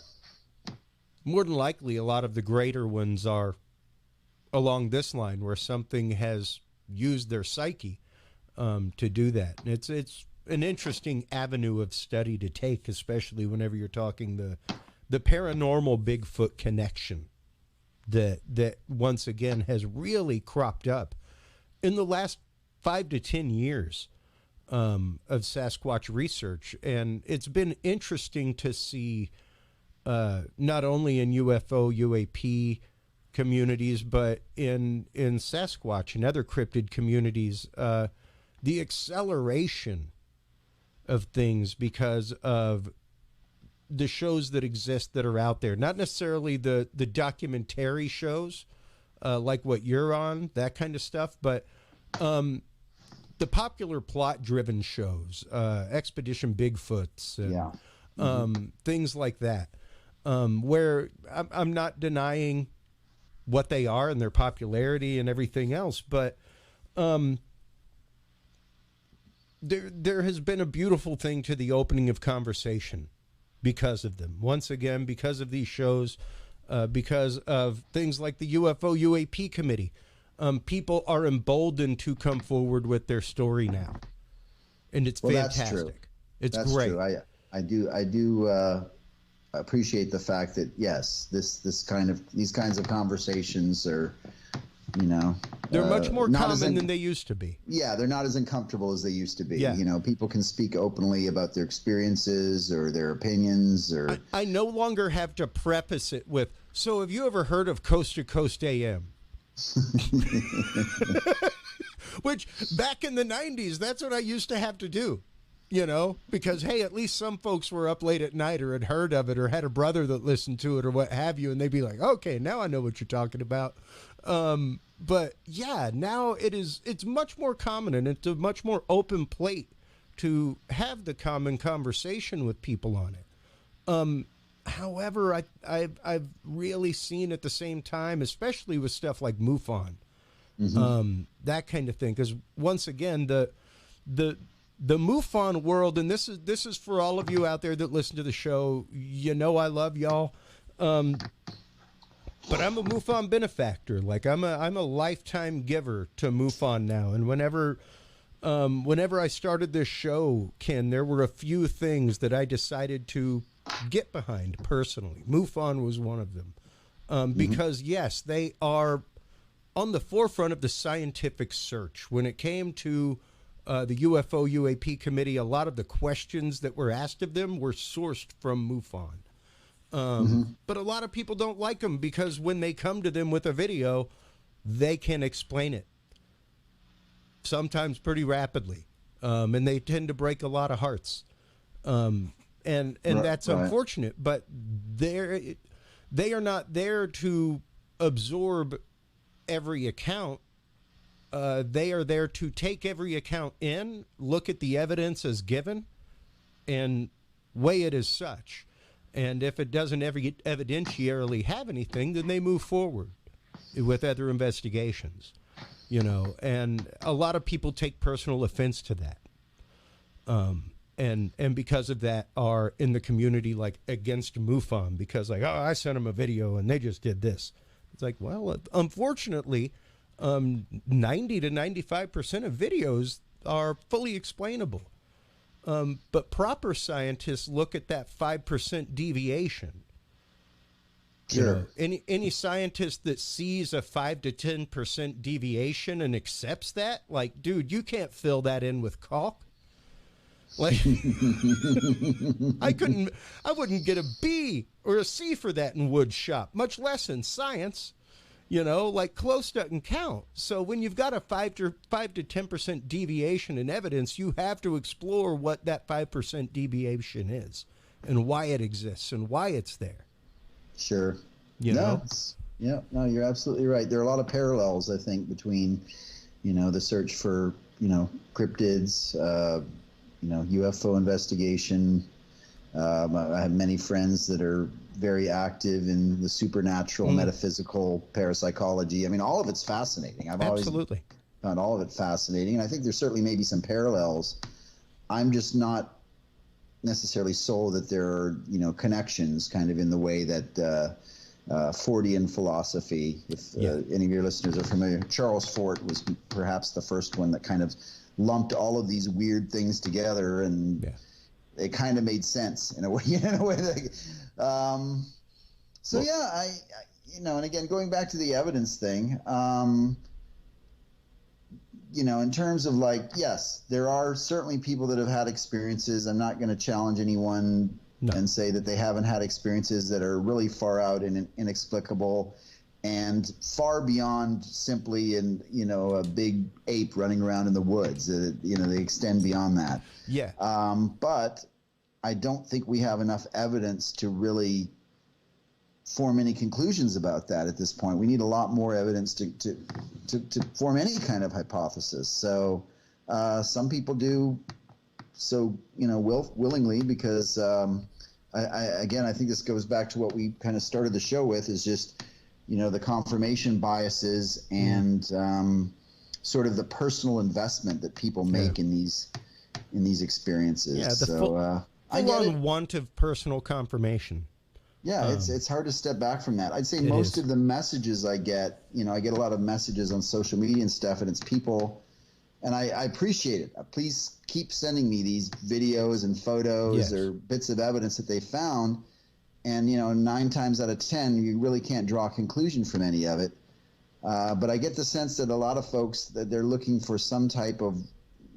more than likely, a lot of the greater ones are along this line, where something has used their psyche to do that. And it's an interesting avenue of study to take, especially whenever you're talking the paranormal Bigfoot connection that once again has really cropped up in the last 5 to 10 years of Sasquatch research. And it's been interesting to see not only in UFO, UAP communities, but in Sasquatch and other cryptid communities, the acceleration of things because of the shows that exist that are out there. Not necessarily the documentary shows like what you're on, that kind of stuff, but the popular plot-driven shows, Expedition Bigfoots, and things like that, where I'm not denying what they are and their popularity and everything else, but there has been a beautiful thing to the opening of conversation because of them. Once again, because of these shows, because of things like the UFO UAP committee, people are emboldened to come forward with their story now, and it's fantastic. That's true. It's great. True. I do appreciate the fact that yes, these kinds of conversations are, they're much more common than they used to be. Yeah, they're not as uncomfortable as they used to be. Yeah. People can speak openly about their experiences or their opinions. Or I no longer have to preface it with, so have you ever heard of Coast to Coast AM? Which back in the 90s, that's what I used to have to do, because, hey, at least some folks were up late at night or had heard of it or had a brother that listened to it or what have you. And they'd be like, okay, now I know what you're talking about. But yeah, now it's much more common, and it's a much more open plate to have the common conversation with people on it. However, I've really seen at the same time, especially with stuff like MUFON, that kind of thing. Because once again, the MUFON world, and this is for all of you out there that listen to the show, I love y'all. But I'm a MUFON benefactor. Like I'm a lifetime giver to MUFON now. And whenever I started this show, Ken, there were a few things that I decided to get behind personally. MUFON was one of them. Because yes, they are on the forefront of the scientific search. When it came to the UFO UAP committee, a lot of the questions that were asked of them were sourced from MUFON. But a lot of people don't like them because when they come to them with a video, they can explain it, sometimes pretty rapidly, and they tend to break a lot of hearts, and that's unfortunate. But they are not there to absorb every account. They are there to take every account in, look at the evidence as given, and weigh it as such. And if it doesn't evidentiarily have anything, then they move forward with other investigations, you know. And a lot of people take personal offense to that, and because of that are in the community like against MUFON because like, oh, I sent them a video and they just did this. It's like, well, unfortunately, 90 to 95% of videos are fully explainable. But proper scientists look at that 5% deviation. Sure. You know, any scientist that sees a 5 to 10% deviation and accepts that, like, dude, you can't fill that in with caulk. Like, I wouldn't get a B or a C for that in wood shop, much less in science. You know, like close doesn't count. So when you've got a 5 to 10% deviation in evidence, you have to explore what that 5% deviation is and why it exists and why it's there. Sure. You know? Yeah, no, you're absolutely right. There are a lot of parallels, I think, between, you know, the search for, you know, cryptids, you know, UFO investigation. I have many friends that are very active in the supernatural, metaphysical, parapsychology. I mean, all of it's fascinating. I've always found all of it fascinating. And I think there's certainly maybe some parallels. I'm just not necessarily sold that there are, you know, connections kind of in the way that Fordian philosophy, if any of your listeners are familiar, Charles Fort was perhaps the first one that kind of lumped all of these weird things together and it kind of made sense in a way, so yeah, I you know, and again, going back to the evidence thing, you know, in terms of like, yes, there are certainly people that have had experiences. I'm not going to challenge anyone and say that they haven't had experiences that are really far out and inexplicable and far beyond simply you know, a big ape running around in the woods. You know, they extend beyond that. Yeah. But I don't think we have enough evidence to really form any conclusions about that at this point. We need a lot more evidence to form any kind of hypothesis. So some people do so, you know, willingly because I think this goes back to what we kind of started the show with, is just, you know, the confirmation biases and sort of the personal investment that people make in these experiences. Yeah, the full-on want of personal confirmation. Yeah, it's hard to step back from that. I'd say most of the messages I get, you know, I get a lot of messages on social media and stuff, and it's people, and I appreciate it. Please keep sending me these videos and photos or bits of evidence that they found. And, you know, 9 times out of 10, you really can't draw a conclusion from any of it. But I get the sense that a lot of folks, that they're looking for some type of,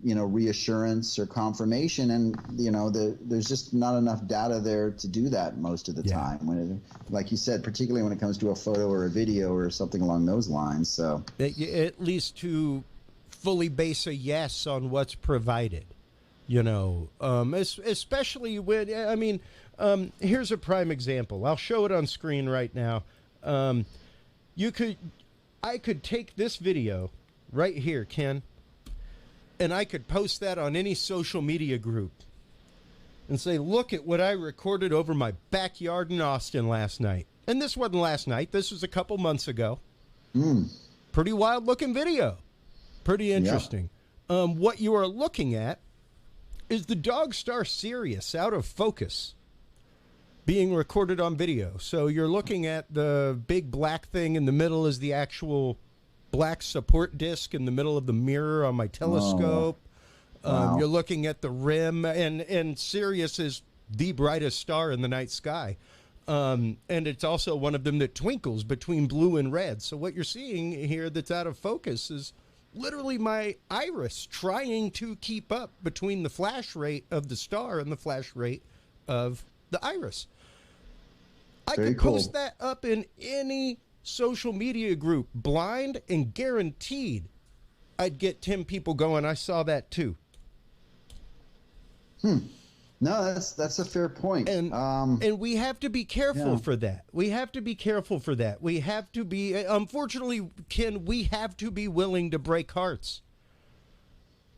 you know, reassurance or confirmation. And, you know, there's just not enough data there to do that most of the time. When like you said, particularly when it comes to a photo or a video or something along those lines. So at least to fully base a yes on what's provided, you know, especially when, I mean, here's a prime example. I'll show it on screen right now. I could take this video right here, Ken, and I could post that on any social media group and say, look at what I recorded over my backyard in Austin last night. And this wasn't last night. This was a couple months ago. Pretty wild looking video. Pretty interesting. What you are looking at is the Dog Star Sirius out of focus. being recorded on video. So you're looking at the big black thing in the middle is the actual black support disc in the middle of the mirror on my telescope. Wow. You're looking at the rim, and Sirius is the brightest star in the night sky. And it's also one of them that twinkles between blue and red. So what you're seeing here that's out of focus is literally my iris trying to keep up between the flash rate of the star and the flash rate of the iris. I could post that up in any social media group, blind, and guaranteed I'd get 10 people going, I saw that too. No, that's a fair point. And we have to be careful for that. We have to be careful for that. We have to be, unfortunately, Ken, we have to be willing to break hearts.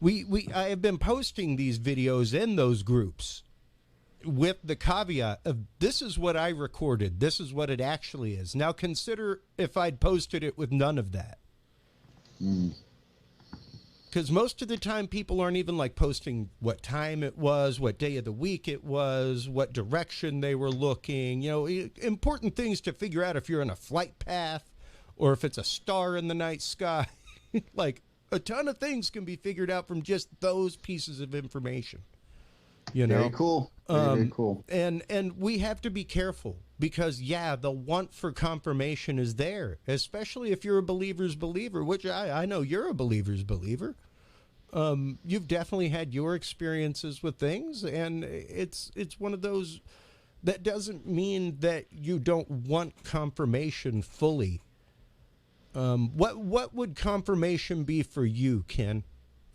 I have been posting these videos in those groups with the caveat of this is what I recorded. This is what it actually is. Now consider if I'd posted it with none of that. Because most of the time people aren't even like posting what time it was, what day of the week it was, what direction they were looking, you know, important things to figure out if you're in a flight path or if it's a star in the night sky. Like a ton of things can be figured out from just those pieces of information. You know? Very cool. Very cool. And we have to be careful because, the want for confirmation is there, especially if you're a believer's believer, which I know you're a believer's believer. You've definitely had your experiences with things, and it's one of those that doesn't mean that you don't want confirmation fully. What would confirmation be for you, Ken?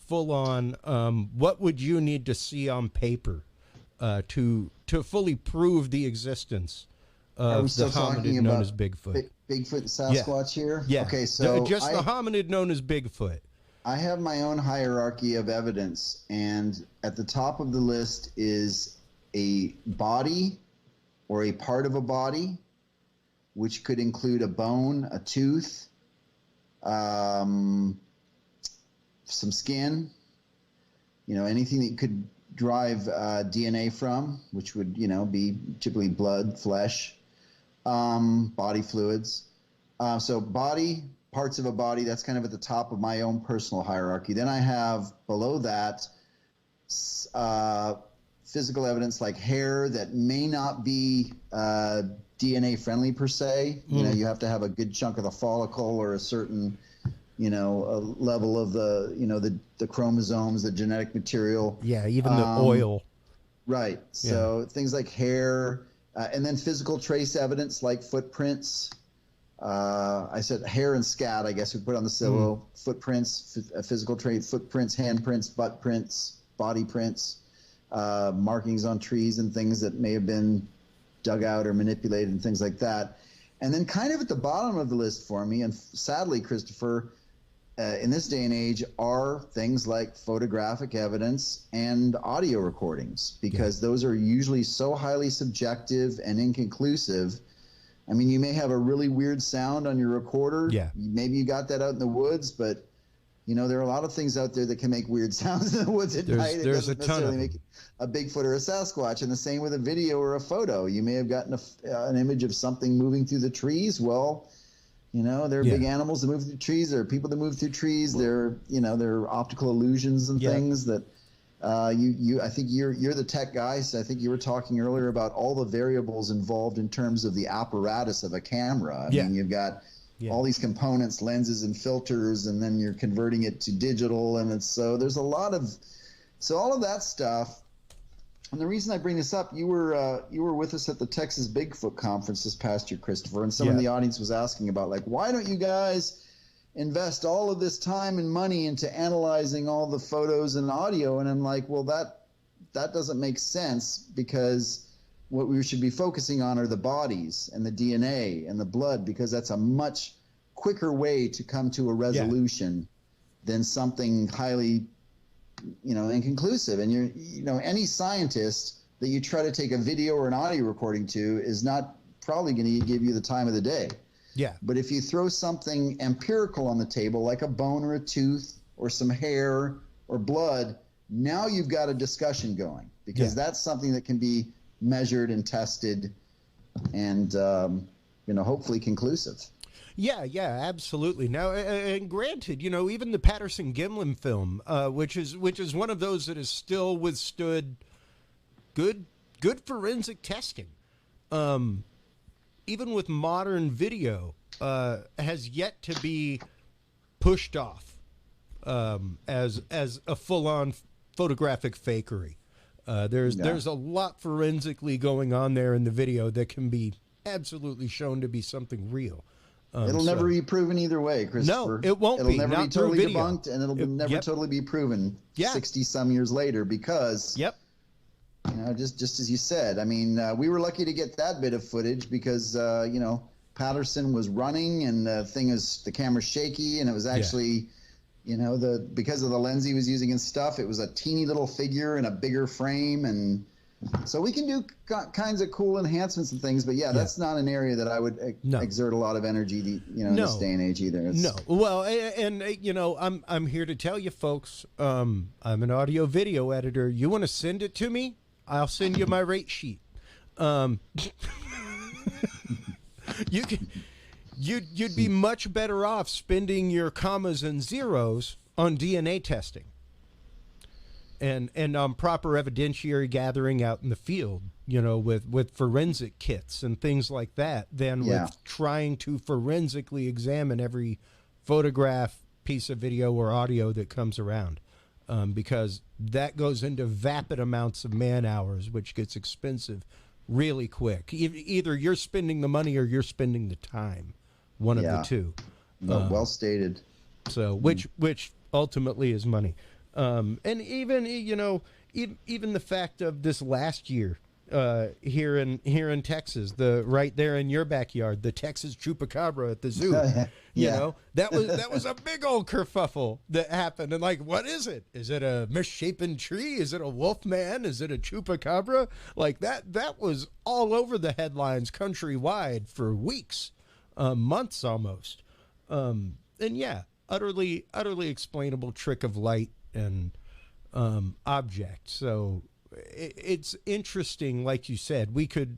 Full on, what would you need to see on paper to fully prove the existence of the hominid known as Bigfoot? Bigfoot and Sasquatch here? Yeah. Okay, so just the hominid known as Bigfoot. I have my own hierarchy of evidence, and at the top of the list is a body or a part of a body, which could include a bone, a tooth, some skin, anything that you could drive DNA from, which would, be typically blood, flesh, body fluids. So body, parts of a body, that's kind of at the top of my own personal hierarchy. Then I have below that physical evidence like hair that may not be DNA friendly per se. You have to have a good chunk of the follicle or a certain a level of the chromosomes, the genetic material. Yeah, even the oil. Right. So things like hair, and then physical trace evidence like footprints. I said hair and scat, I guess we put on the silo. Footprints, physical trace, footprints, handprints, butt prints, body prints, markings on trees and things that may have been dug out or manipulated and things like that. And then kind of at the bottom of the list for me, and sadly, Christopher, in this day and age, are things like photographic evidence and audio recordings, because those are usually so highly subjective and inconclusive. I mean, you may have a really weird sound on your recorder. Yeah. Maybe you got that out in the woods, but there are a lot of things out there that can make weird sounds in the woods at night. It doesn't necessarily make a Bigfoot or a Sasquatch. And the same with a video or a photo. You may have gotten an image of something moving through the trees. Well, there are big animals that move through trees. There are people that move through trees. There are optical illusions and things that I think you're the tech guy. So I think you were talking earlier about all the variables involved in terms of the apparatus of a camera. I mean, you've got all these components, lenses and filters, and then you're converting it to digital. And there's a lot of, all of that stuff. And the reason I bring this up, you were with us at the Texas Bigfoot conference this past year, Christopher, and someone in the audience was asking about, like, why don't you guys invest all of this time and money into analyzing all the photos and audio? And I'm like, well, that doesn't make sense, because what we should be focusing on are the bodies and the DNA and the blood, because that's a much quicker way to come to a resolution than something highly inconclusive. And any scientist that you try to take a video or an audio recording to is not probably going to give you the time of the day. Yeah. But if you throw something empirical on the table, like a bone or a tooth or some hair or blood, now you've got a discussion going, because that's something that can be measured and tested and hopefully conclusive. Yeah, absolutely. Now, and granted, even the Patterson-Gimlin film, which is one of those that has still withstood good forensic testing, even with modern video, has yet to be pushed off as a full-on photographic fakery. There's a lot forensically going on there in the video that can be absolutely shown to be something real. It'll never be proven either way, Christopher. No, it won't be. It'll never be totally debunked, and it'll never Yep. totally be proven 60-some years later because, Yep. just as you said, I mean, we were lucky to get that bit of footage because, Patterson was running and the camera's shaky, and it was actually, because of the lens he was using and stuff, it was a teeny little figure in a bigger frame, and so we can do kinds of cool enhancements and things, but that's not an area that I would exert a lot of energy, in this day and age either. No. Well, and I'm here to tell you folks, I'm an audio video editor. You want to send it to me? I'll send you my rate sheet. You'd be much better off spending your commas and zeros on DNA testing and on proper evidentiary gathering out in the field, with forensic kits and things like that, than with trying to forensically examine every photograph, piece of video or audio that comes around, because that goes into vapid amounts of man hours, which gets expensive really quick. Either you're spending the money or you're spending the time, one of the two. Well stated. So which ultimately is money. And even even the fact of this last year here in Texas, right there in your backyard, the Texas chupacabra at the zoo. That was a big old kerfuffle that happened. And what is it? Is it a misshapen tree? Is it a wolf man? Is it a chupacabra? That was all over the headlines countrywide for weeks, months almost. Utterly explainable trick of light and object. So it's interesting, like you said, we could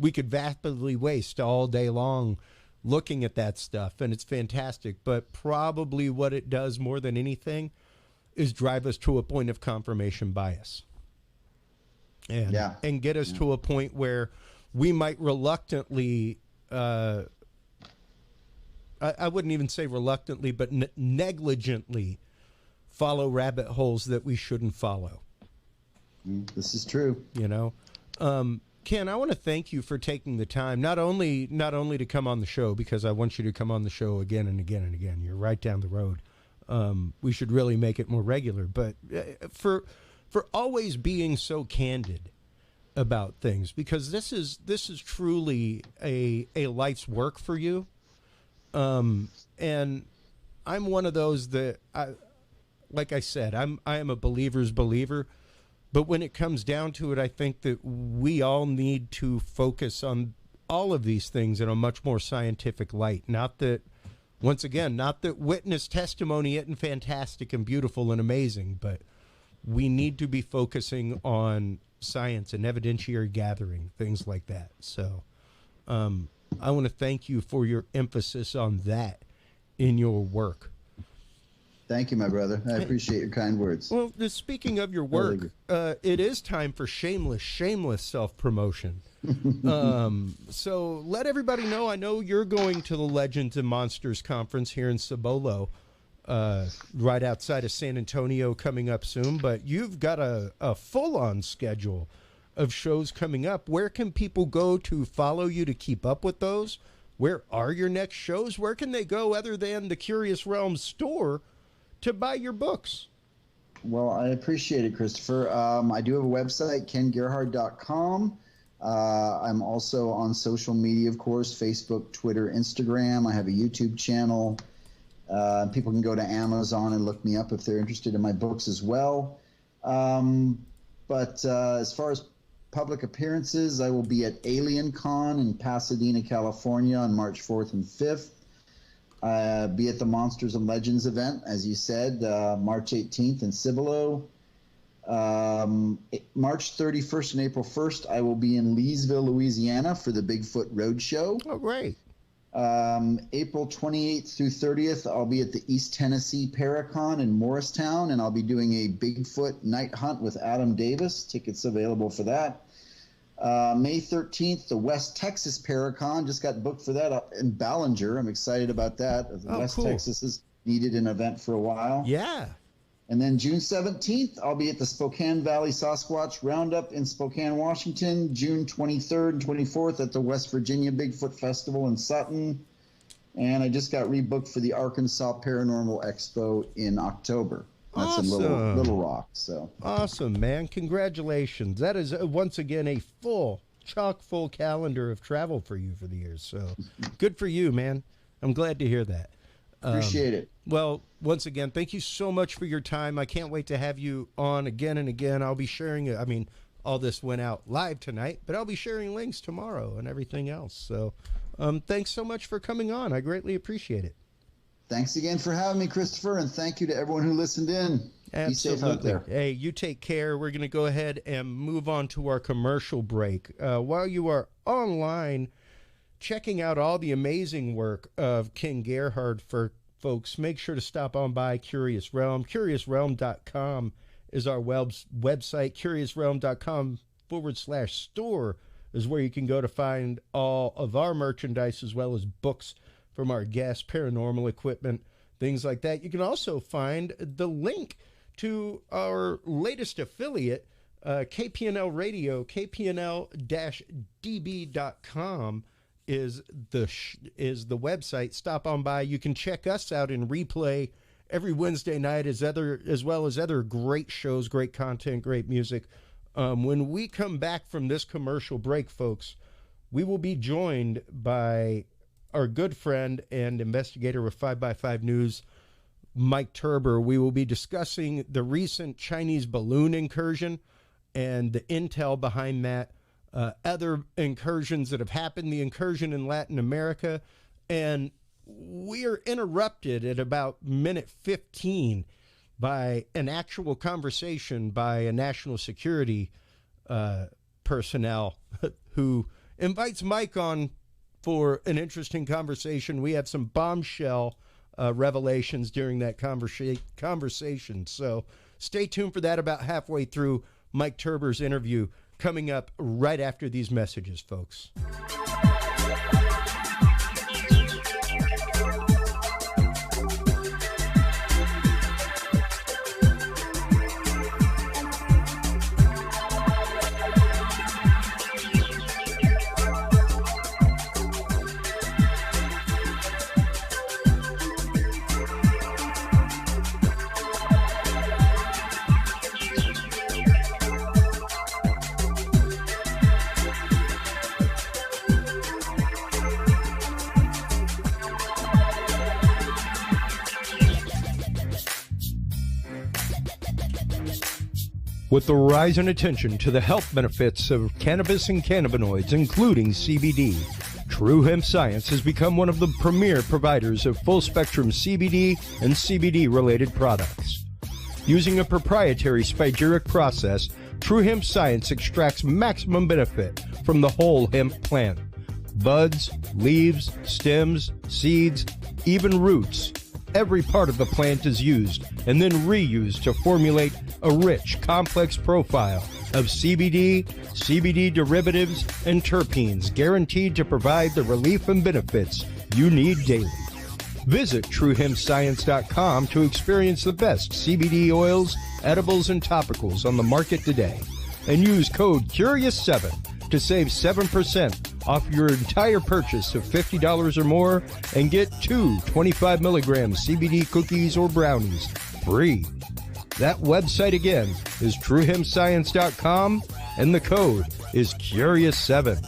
vapidly waste all day long looking at that stuff, and it's fantastic, but probably what it does more than anything is drive us to a point of confirmation bias and get us to a point where we might reluctantly I wouldn't even say reluctantly, but negligently follow rabbit holes that we shouldn't follow. This is true. Ken, I want to thank you for taking the time, not only to come on the show, because I want you to come on the show again and again and again. You're right down the road. We should really make it more regular, but for always being so candid about things, because this is truly a life's work for you. And I'm one of those that like I said, I am a believer's believer, but when it comes down to it, I think that we all need to focus on all of these things in a much more scientific light. Not that witness testimony isn't fantastic and beautiful and amazing, but we need to be focusing on science and evidentiary gathering, things like that. So, I want to thank you for your emphasis on that in your work. Thank you, my brother. I appreciate your kind words. Well, speaking of your work, it is time for shameless self-promotion. So let everybody know, I know you're going to the Legends and Monsters Conference here in Cibolo, right outside of San Antonio, coming up soon, but you've got a full-on schedule of shows coming up. Where can people go to follow you to keep up with those? Where are your next shows? Where can they go other than the Curious Realms store to buy your books? Well, I appreciate it, Christopher. I do have a website, kengerhard.com. I'm also on social media, of course, Facebook, Twitter, Instagram. I have a YouTube channel. People can go to Amazon and look me up if they're interested in my books as well. But as far as public appearances, I will be at Alien Con in Pasadena, California on March 4th and 5th. Be at the Monsters and Legends event, as you said, March 18th in Cibolo. March 31st and April 1st, I will be in Leesville, Louisiana for the Bigfoot Roadshow. Oh, great. April 28th through 30th, I'll be at the East Tennessee Paracon in Morristown, and I'll be doing a Bigfoot night hunt with Adam Davis. Tickets available for that. May 13th, the West Texas Paracon. Just got booked for that up in Ballinger. I'm excited about that. West cool. Texas has needed an event for a while. Yeah. And then June 17th, I'll be at the Spokane Valley Sasquatch Roundup in Spokane, Washington. June 23rd and 24th at the West Virginia Bigfoot Festival in Sutton. And I just got rebooked for the Arkansas Paranormal Expo in October. That's awesome. in Little Rock. So awesome, man. Congratulations. That is, once again, a chock full calendar of travel for you for the years. So good for you, man. I'm glad to hear that. Appreciate it. Well, once again, thank you so much for your time. I can't wait to have you on again and again. I'll be sharing it. I mean, all this went out live tonight, but I'll be sharing links tomorrow and everything else. So thanks so much for coming on. I greatly appreciate it. Thanks again for having me, Christopher, and thank you to everyone who listened in. Absolutely. Be safe out there. Hey, you take care. We're going to go ahead and move on to our commercial break. While you are online checking out all the amazing work of Ken Gerhard for folks, make sure to stop on by Curious Realm. CuriousRealm.com is our website. CuriousRealm.com/store is where you can go to find all of our merchandise as well as books from our guests, paranormal equipment, things like that. You can also find the link to our latest affiliate, KPNL Radio, kpnl-db.com is the website. Stop on by. You can check us out in replay every Wednesday night as well as other great shows, great content, great music. When we come back from this commercial break, folks, we will be joined by our good friend and investigator with 5x5 News, Mike Turber. We will be discussing the recent Chinese balloon incursion and the intel behind that, other incursions that have happened, the incursion in Latin America, and we are interrupted at about minute 15 by an actual conversation by a national security personnel who invites Mike on for an interesting conversation. We have some bombshell revelations during that conversation. So stay tuned for that. About halfway through Mike Turber's interview, coming up right after these messages, folks. With the rise in attention to the health benefits of cannabis and cannabinoids, including CBD, True Hemp Science has become one of the premier providers of full-spectrum CBD and CBD-related products. Using a proprietary spigeric process, True Hemp Science extracts maximum benefit from the whole hemp plant. Buds, leaves, stems, seeds, even roots. Every part of the plant is used and then reused to formulate a rich, complex profile of CBD, CBD derivatives, and terpenes guaranteed to provide the relief and benefits you need daily. Visit TrueHempScience.com to experience the best CBD oils, edibles, and topicals on the market today. And use code CURIOUS7 to save 7% off your entire purchase of $50 or more and get 2 25 milligram CBD cookies or brownies free. That website again is TrueHempScience.com and the code is CURIOUS7.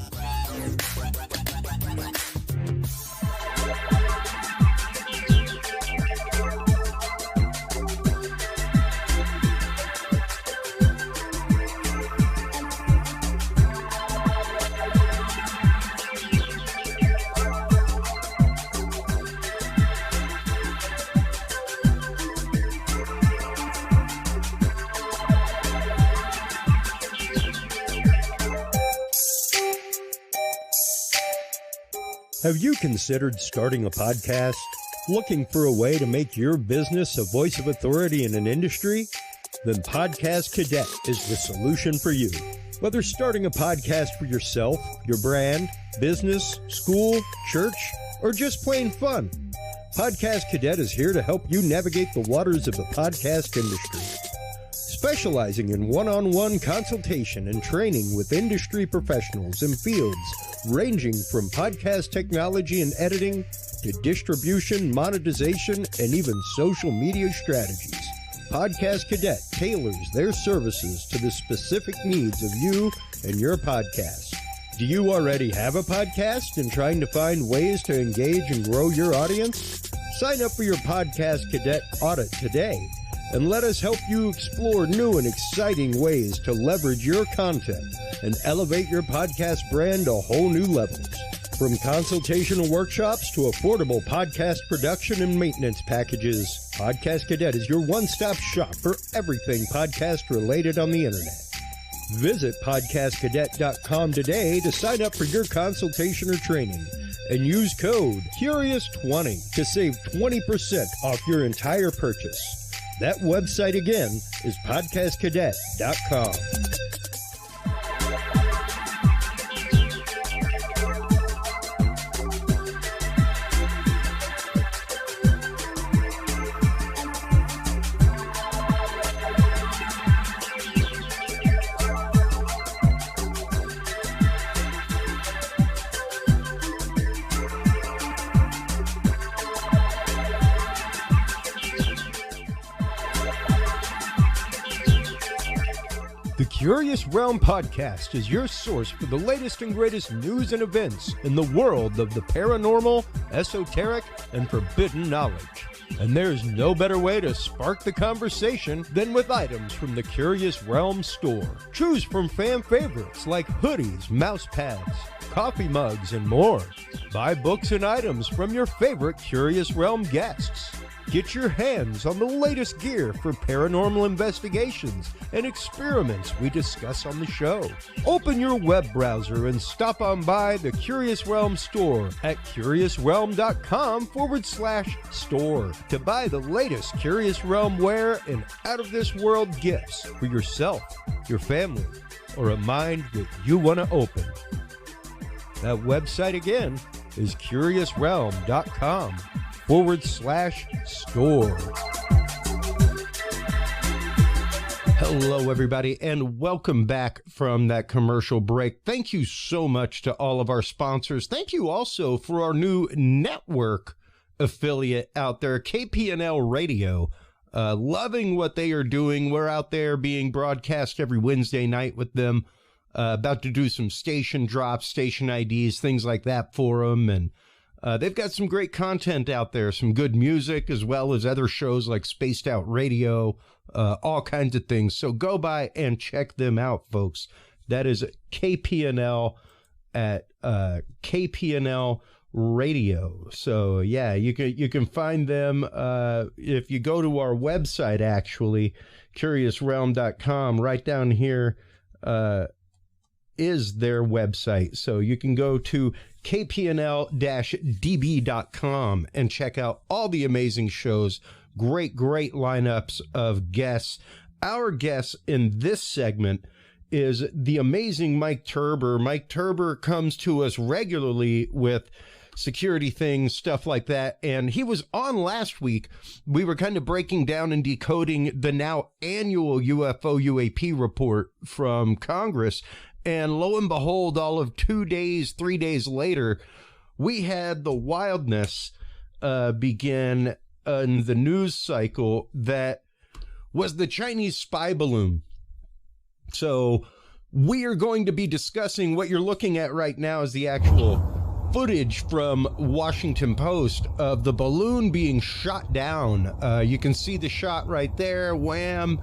Have you considered starting a podcast? Looking for a way to make your business a voice of authority in an industry? Then Podcast Cadet is the solution for you. Whether starting a podcast for yourself, your brand, business, school, church, or just plain fun, Podcast Cadet is here to help you navigate the waters of the podcast industry. Specializing in one-on-one consultation and training with industry professionals in fields ranging from podcast technology and editing to distribution, monetization, and even social media strategies. Podcast Cadet tailors their services to the specific needs of you and your podcast. Do you already have a podcast and trying to find ways to engage and grow your audience? Sign up for your Podcast Cadet audit today and let us help you explore new and exciting ways to leverage your content and elevate your podcast brand to whole new levels. From consultational workshops to affordable podcast production and maintenance packages, Podcast Cadet is your one-stop shop for everything podcast related on the internet. Visit podcastcadet.com today to sign up for your consultation or training and use code CURIOUS20 to save 20% off your entire purchase. That website again is podcastcadet.com. The Curious Realm Podcast is your source for the latest and greatest news and events in the world of the paranormal, esoteric, and forbidden knowledge. And there's no better way to spark the conversation than with items from the Curious Realm store. Choose from fan favorites like hoodies, mouse pads, coffee mugs, and more. Buy books and items from your favorite Curious Realm guests. Get your hands on the latest gear for paranormal investigations and experiments we discuss on the show. Open your web browser and stop on by the Curious Realm store at curiousrealm.com/store to buy the latest Curious Realm wear and out-of-this-world gifts for yourself, your family, or a mind that you want to open. That website again is curiousrealm.com/store. Hello, everybody, and welcome back from that commercial break. Thank you so much to all of our sponsors. Thank you also for our new network affiliate out there, KPNL Radio. Loving what they are doing. We're out there being broadcast every Wednesday night with them. About to do some station drops, station IDs, things like that for them, and they've got some great content out there, some good music, as well as other shows like Spaced Out Radio, all kinds of things. So go by and check them out, folks. That is KPNL at KPNL Radio. So yeah, you can find them if you go to our website, actually, curiousrealm.com. Right down here is their website. So you can go to kpnl-db.com and check out all the amazing shows. Great lineups of guests. Our guest in this segment is the amazing Mike Turber. Mike Turber comes to us regularly with security things, stuff like that. And he was on last week. We were kind of breaking down and decoding the now annual UFO UAP report from Congress. And lo and behold, all of 3 days later, we had the wildness begin in the news cycle that was the Chinese spy balloon. So we are going to be discussing what you're looking at right now is the actual footage from Washington Post of the balloon being shot down. You can see the shot right there. Wham!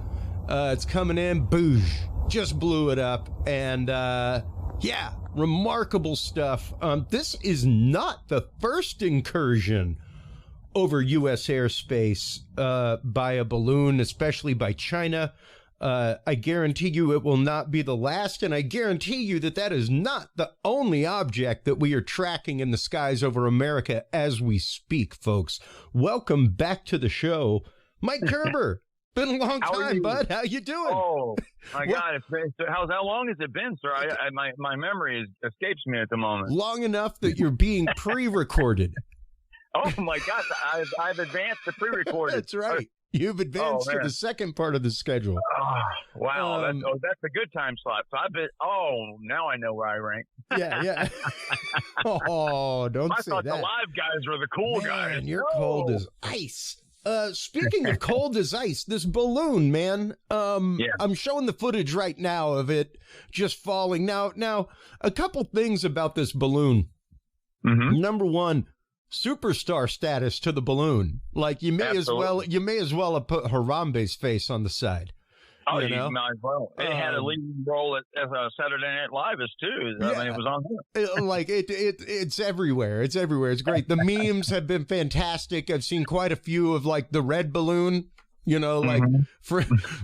It's coming in. Boosh! Just blew it up. And yeah, remarkable stuff. This is not the first incursion over U.S. airspace by a balloon, especially by China. I guarantee you it will not be the last, and I guarantee you that that is not the only object that we are tracking in the skies over America as we speak, folks. Welcome back to the show, Mike Turber. Been a long time, bud. How you doing? Oh, my God. It's been, how long has it been, sir? My memory escapes me at the moment. Long enough that you're being pre-recorded. Oh, my God. I've advanced the pre-recorded. That's right. You've advanced to the second part of the schedule. Oh, wow. That's a good time slot. So now I know where I rank. Yeah. Oh, don't say that. I thought the live guys were the cool guys. Man, you're cold as ice. Speaking of cold as ice, this balloon, man, I'm showing the footage right now of it just falling. Now, a couple things about this balloon. Mm-hmm. Number one, superstar status to the balloon. Like you may as well have put Harambe's face on the side. Oh, you might as well. It had a leading role at Saturday Night Live too. I mean, it was on there. Like it's everywhere. It's everywhere. It's great. The memes have been fantastic. I've seen quite a few of like the red balloon. Like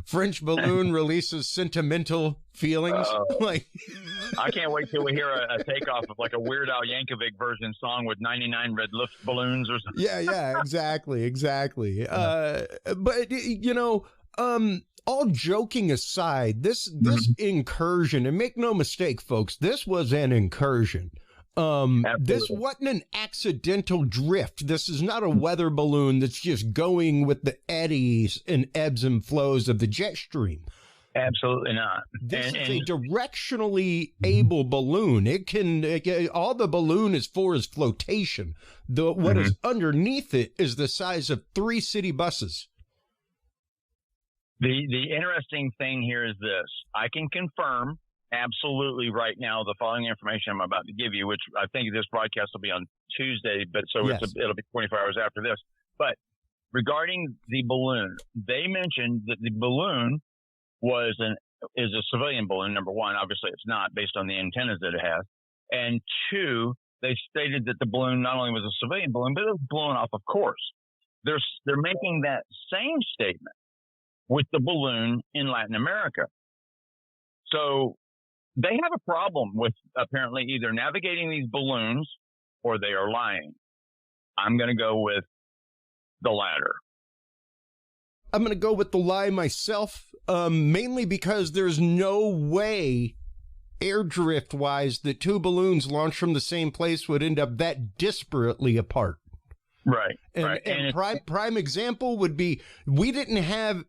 French balloon releases sentimental feelings. Like I can't wait till we hear a takeoff of like a Weird Al Yankovic version song with 99 red lift balloons or something. Yeah, exactly. But all joking aside, this incursion, and make no mistake, folks, this was an incursion. This wasn't an accidental drift. This is not a weather balloon that's just going with the eddies and ebbs and flows of the jet stream. Absolutely not. This is a directionally able balloon. All the balloon is for is flotation. What is underneath it is the size of 3 city buses. The interesting thing here is this. I can confirm absolutely right now the following information I'm about to give you, which I think this broadcast will be on Tuesday, but it'll be 24 hours after this. But regarding the balloon, they mentioned that the balloon is a civilian balloon. Number one, obviously it's not based on the antennas that it has. And two, they stated that the balloon not only was a civilian balloon, but it was blown off of course. They're making that same statement with the balloon in Latin America. So they have a problem with apparently either navigating these balloons or they are lying. I'm going to go with the latter. I'm going to go with the lie myself, mainly because there's no way air drift wise that 2 balloons launched from the same place would end up that disparately apart. Right. And prime example would be we didn't have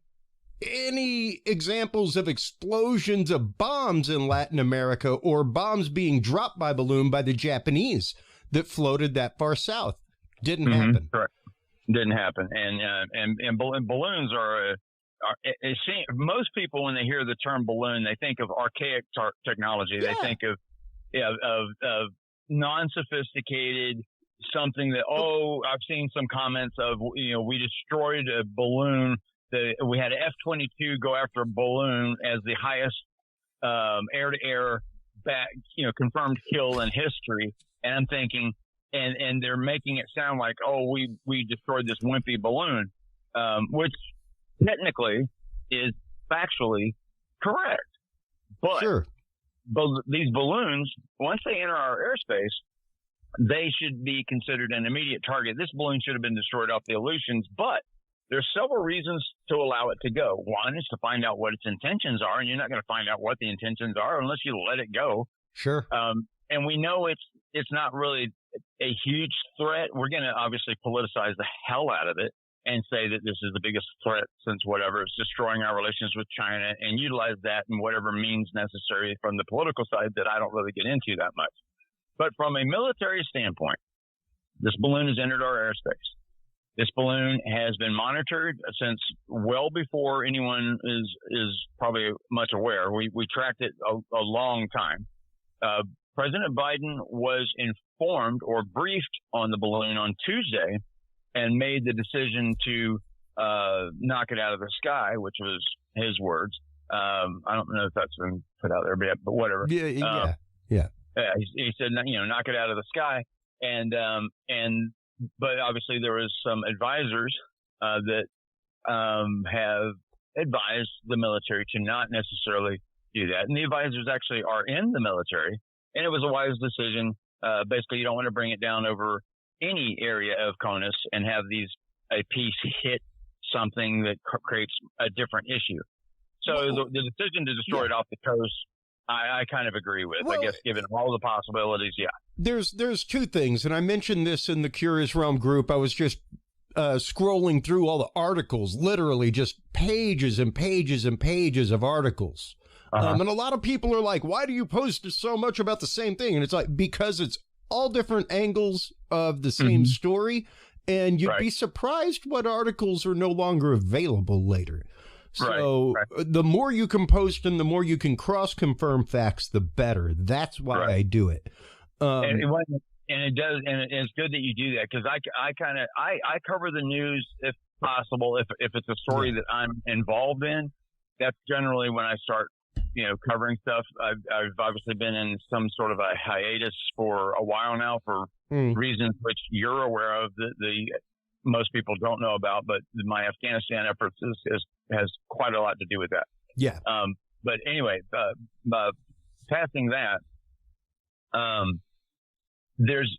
any examples of explosions of bombs in Latin America or bombs being dropped by balloon by the Japanese that floated that far south. Didn't happen. Correct. Didn't happen. And balloons most people, when they hear the term balloon, they think of archaic technology. Yeah. They think of non-sophisticated, something that, I've seen some comments of, we destroyed a balloon. We had an F-22 go after a balloon as the highest air-to-air confirmed kill in history. And I'm thinking, and they're making it sound like, we destroyed this wimpy balloon, which technically is factually correct. But these balloons, once they enter our airspace, they should be considered an immediate target. This balloon should have been destroyed off the Aleutians, but there's several reasons to allow it to go. One is to find out what its intentions are, and you're not going to find out what the intentions are unless you let it go. Sure. And we know it's not really a huge threat. We're going to obviously politicize the hell out of it and say that this is the biggest threat since whatever. It's destroying our relations with China and utilize that in whatever means necessary from the political side that I don't really get into that much. But from a military standpoint, this balloon has entered our airspace. This balloon has been monitored since well before anyone is probably much aware. We tracked it a long time. President Biden was informed or briefed on the balloon on Tuesday and made the decision to knock it out of the sky, which was his words. I don't know if that's been put out there yet, but whatever. Yeah. He said, knock it out of the sky. But obviously there was some advisors that have advised the military to not necessarily do that. And the advisors actually are in the military. And it was a wise decision. Basically, you don't want to bring it down over any area of CONUS and have a piece hit something that creates a different issue. So the decision to destroy it off the coast, I kind of agree with. I guess given all the possibilities, yeah. There's two things, and I mentioned this in the Curious Realm group. I was just scrolling through all the articles, literally just pages and pages and pages of articles. And a lot of people are like, why do you post so much about the same thing? And it's like, because it's all different angles of the same story, and you'd be surprised what articles are no longer available later. So the more you can post and the more you can cross-confirm facts, the better. That's why I do it. And it does, and it's good that you do that, because I cover the news if possible. If it's a story that I'm involved in, that's generally when I start, covering stuff. I've obviously been in some sort of a hiatus for a while now for reasons which you're aware of that most people don't know about, but my Afghanistan efforts has quite a lot to do with that. Yeah. But anyway, passing that, there's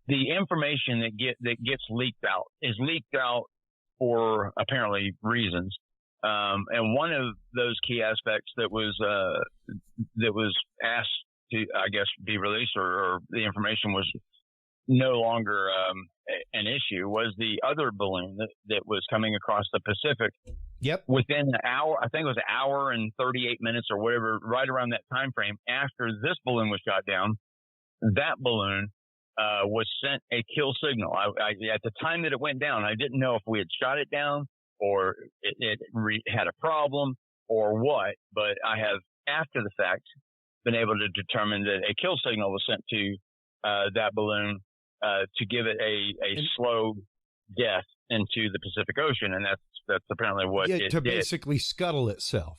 the information that gets leaked out is leaked out for apparently reasons. And one of those key aspects that was asked to, I guess, be released or the information was no longer an issue was the other balloon that was coming across the Pacific. Yep. Within an hour, I think it was an hour and 38 minutes or whatever, right around that time frame after this balloon was shot down, that balloon was sent a kill signal. At the time that it went down, I didn't know if we had shot it down or it had a problem or what, but I have, after the fact, been able to determine that a kill signal was sent to that balloon to give it a slow death into the Pacific Ocean, and that's apparently what it did. Basically scuttle itself.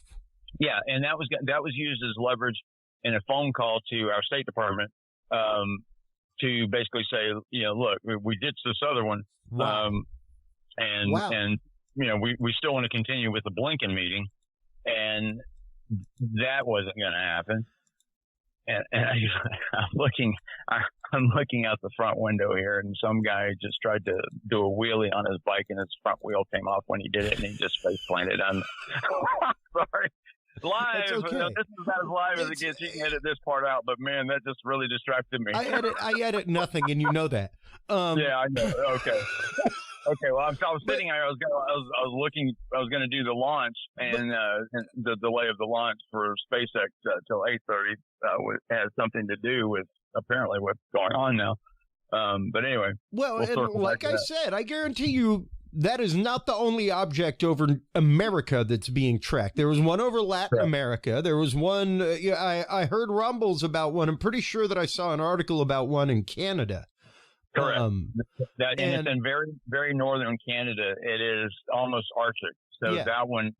Yeah, and that was used as leverage in a phone call to our State Department to basically say, look, we ditched this other one, and we still want to continue with the Blinken meeting, and that wasn't going to happen. And I'm looking out the front window here, and some guy just tried to do a wheelie on his bike, and his front wheel came off when he did it, and he just face planted on. Sorry, live. Okay. No, this is about as live as it gets. You can edit this part out, but man, that just really distracted me. I edit nothing, and you know that. Yeah, I know. Okay. Okay, well, I was sitting here. I was going to do the launch, and the delay of the launch for SpaceX till 8:30 has something to do with apparently what's going on now. But anyway, and like I said, I guarantee you that is not the only object over America that's being tracked. There was one over Latin America. There was one. I heard rumbles about one. I'm pretty sure that I saw an article about one in Canada. Correct. And it's in very, very northern Canada. It is almost Arctic. So that one's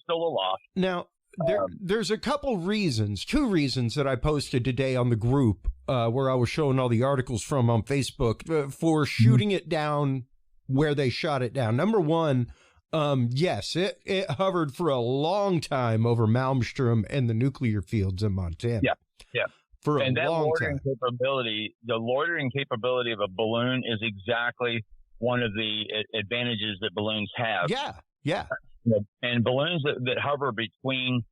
still aloft. Now, there's a couple reasons, two reasons that I posted today on the group where I was showing all the articles from on Facebook for shooting it down where they shot it down. Number one, yes, it hovered for a long time over Malmstrom and the nuclear fields in Montana. Yeah. And that loitering capability, the loitering capability of a balloon is exactly one of the advantages that balloons have. Yeah. And balloons that hover between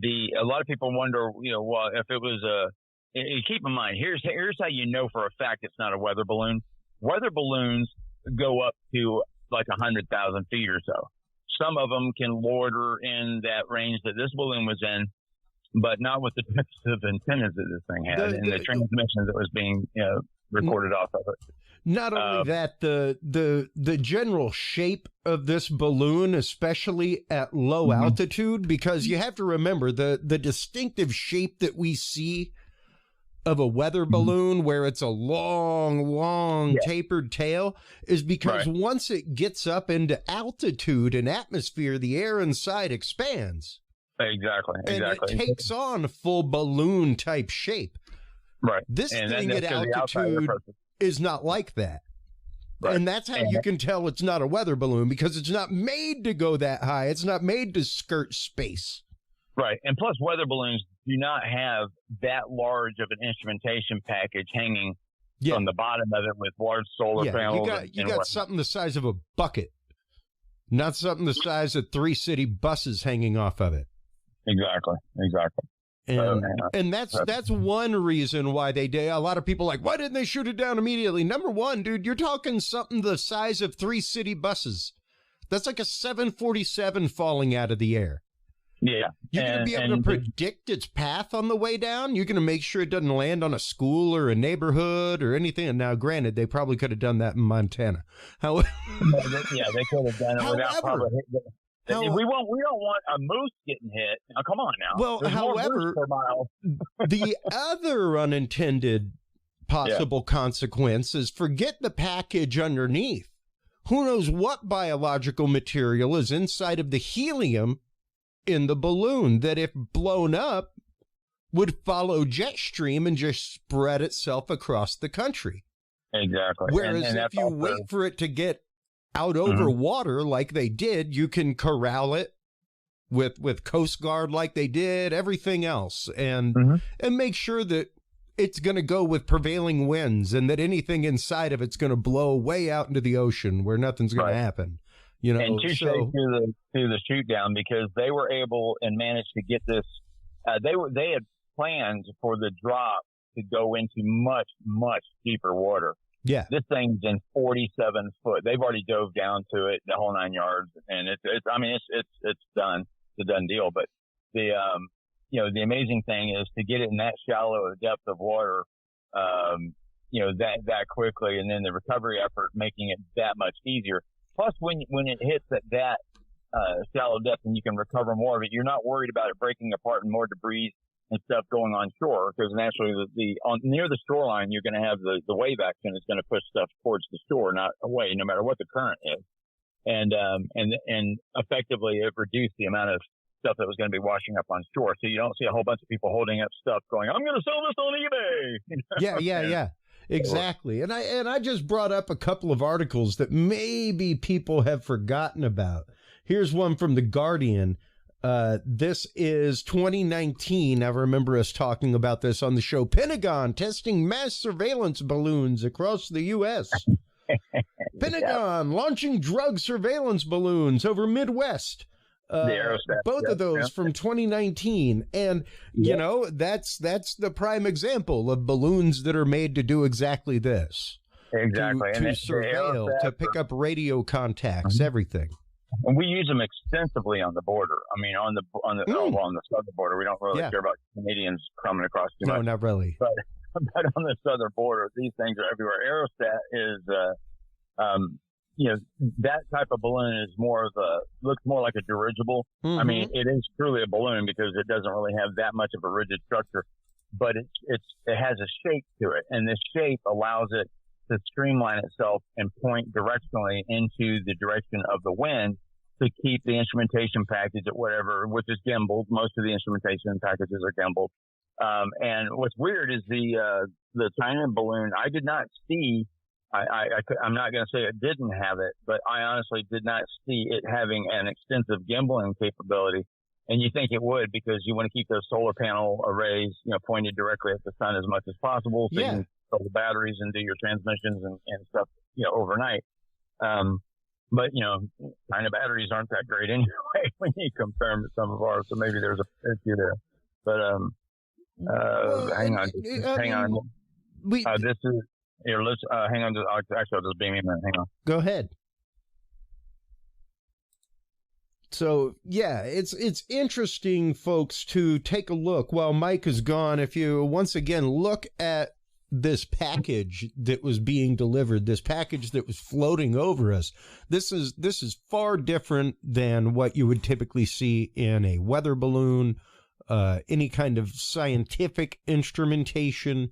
a lot of people wonder, well, if it was keep in mind, here's how you know for a fact it's not a weather balloon. Weather balloons go up to like 100,000 feet or so. Some of them can loiter in that range that this balloon was in, but not with the types of antennas that this thing had and the transmissions that was being recorded off of it. Not only that, the general shape of this balloon, especially at low altitude, because you have to remember the distinctive shape that we see of a weather balloon where it's a long tapered tail is because once it gets up into altitude and atmosphere, the air inside expands. Exactly. And it takes on a full balloon type shape. Right. This thing at altitude is not like that. And that's how you can tell it's not a weather balloon, because it's not made to go that high. It's not made to skirt space. Right. And plus, weather balloons do not have that large of an instrumentation package hanging from the bottom of it with large solar panels. You got something the size of a bucket, not something the size of 3 city buses hanging off of it. Exactly. And that's one reason why they did. A lot of people are like, why didn't they shoot it down immediately? Number one, dude, you're talking something the size of 3 city buses. That's like a 747 falling out of the air. Yeah. You're going to be able to predict its path on the way down. You're going to make sure it doesn't land on a school or a neighborhood or anything. And now, granted, they probably could have done that in Montana. However, they could have done it without probably hitting. We don't want a moose getting hit. Now, come on now. Well, there's however, per mile. The other unintended possible consequence is, forget the package underneath. Who knows what biological material is inside of the helium in the balloon that, if blown up, would follow jet stream and just spread itself across the country. Exactly. Whereas if you wait for it to get out over water like they did, you can corral it with Coast Guard like they did, everything else, and make sure that it's going to go with prevailing winds and that anything inside of it's going to blow way out into the ocean where nothing's going to happen. You know, and touche to the shoot down, because they were able and managed to get this. They had plans for the drop to go into much, much deeper water. Yeah, this thing's in 47 foot. They've already dove down to it, the whole 9 yards, and it's done. It's a done deal. But the amazing thing is to get it in that shallow a depth of water, that quickly, and then the recovery effort making it that much easier. Plus, when it hits at that shallow depth and you can recover more of it, you're not worried about it breaking apart and more debris and stuff going on shore, because naturally near the shoreline you're going to have the wave action is going to push stuff towards the shore, not away, no matter what the current is, and effectively it reduced the amount of stuff that was going to be washing up on shore, so you don't see a whole bunch of people holding up stuff going, I'm going to sell this on eBay. Yeah. Exactly. And I just brought up a couple of articles that maybe people have forgotten about. Here's one from The Guardian. This is 2019. I remember us talking about this on the show. Pentagon testing mass surveillance balloons across the U.S. Pentagon launching drug surveillance balloons over Midwest. Both of those from 2019. And, you know, that's the prime example of balloons that are made to do exactly this. Exactly. To surveil, to pick up radio contacts, everything. And we use them extensively on the border. I mean, on the southern border, we don't really care about Canadians coming across too much. No, not really. But on the southern border, these things are everywhere. Aerostat is, that type of balloon is looks more like a dirigible. I mean, it is truly a balloon because it doesn't really have that much of a rigid structure, but it has a shape to it, and this shape allows it to streamline itself and point directionally into the direction of the wind to keep the instrumentation package at whatever, which is gimbaled. Most of the instrumentation packages are gimbaled. And what's weird is the China balloon, I did not see, I'm not going to say it didn't have it, but I honestly did not see it having an extensive gimbaling capability. And you think it would, because you want to keep those solar panel arrays, pointed directly at the sun as much as possible. So you can fill the batteries and do your transmissions and stuff, overnight. But, China batteries aren't that great anyway when you compare them to some of ours. So maybe there's a issue there. But, hang on. This is, here, let's, hang on. Actually, I'll just beam in. Hang on. Go ahead. So, yeah, it's interesting, folks, to take a look while Mike is gone. If you once again look at this package that was being delivered, this package that was floating over us, this is far different than what you would typically see in a weather balloon, any kind of scientific instrumentation,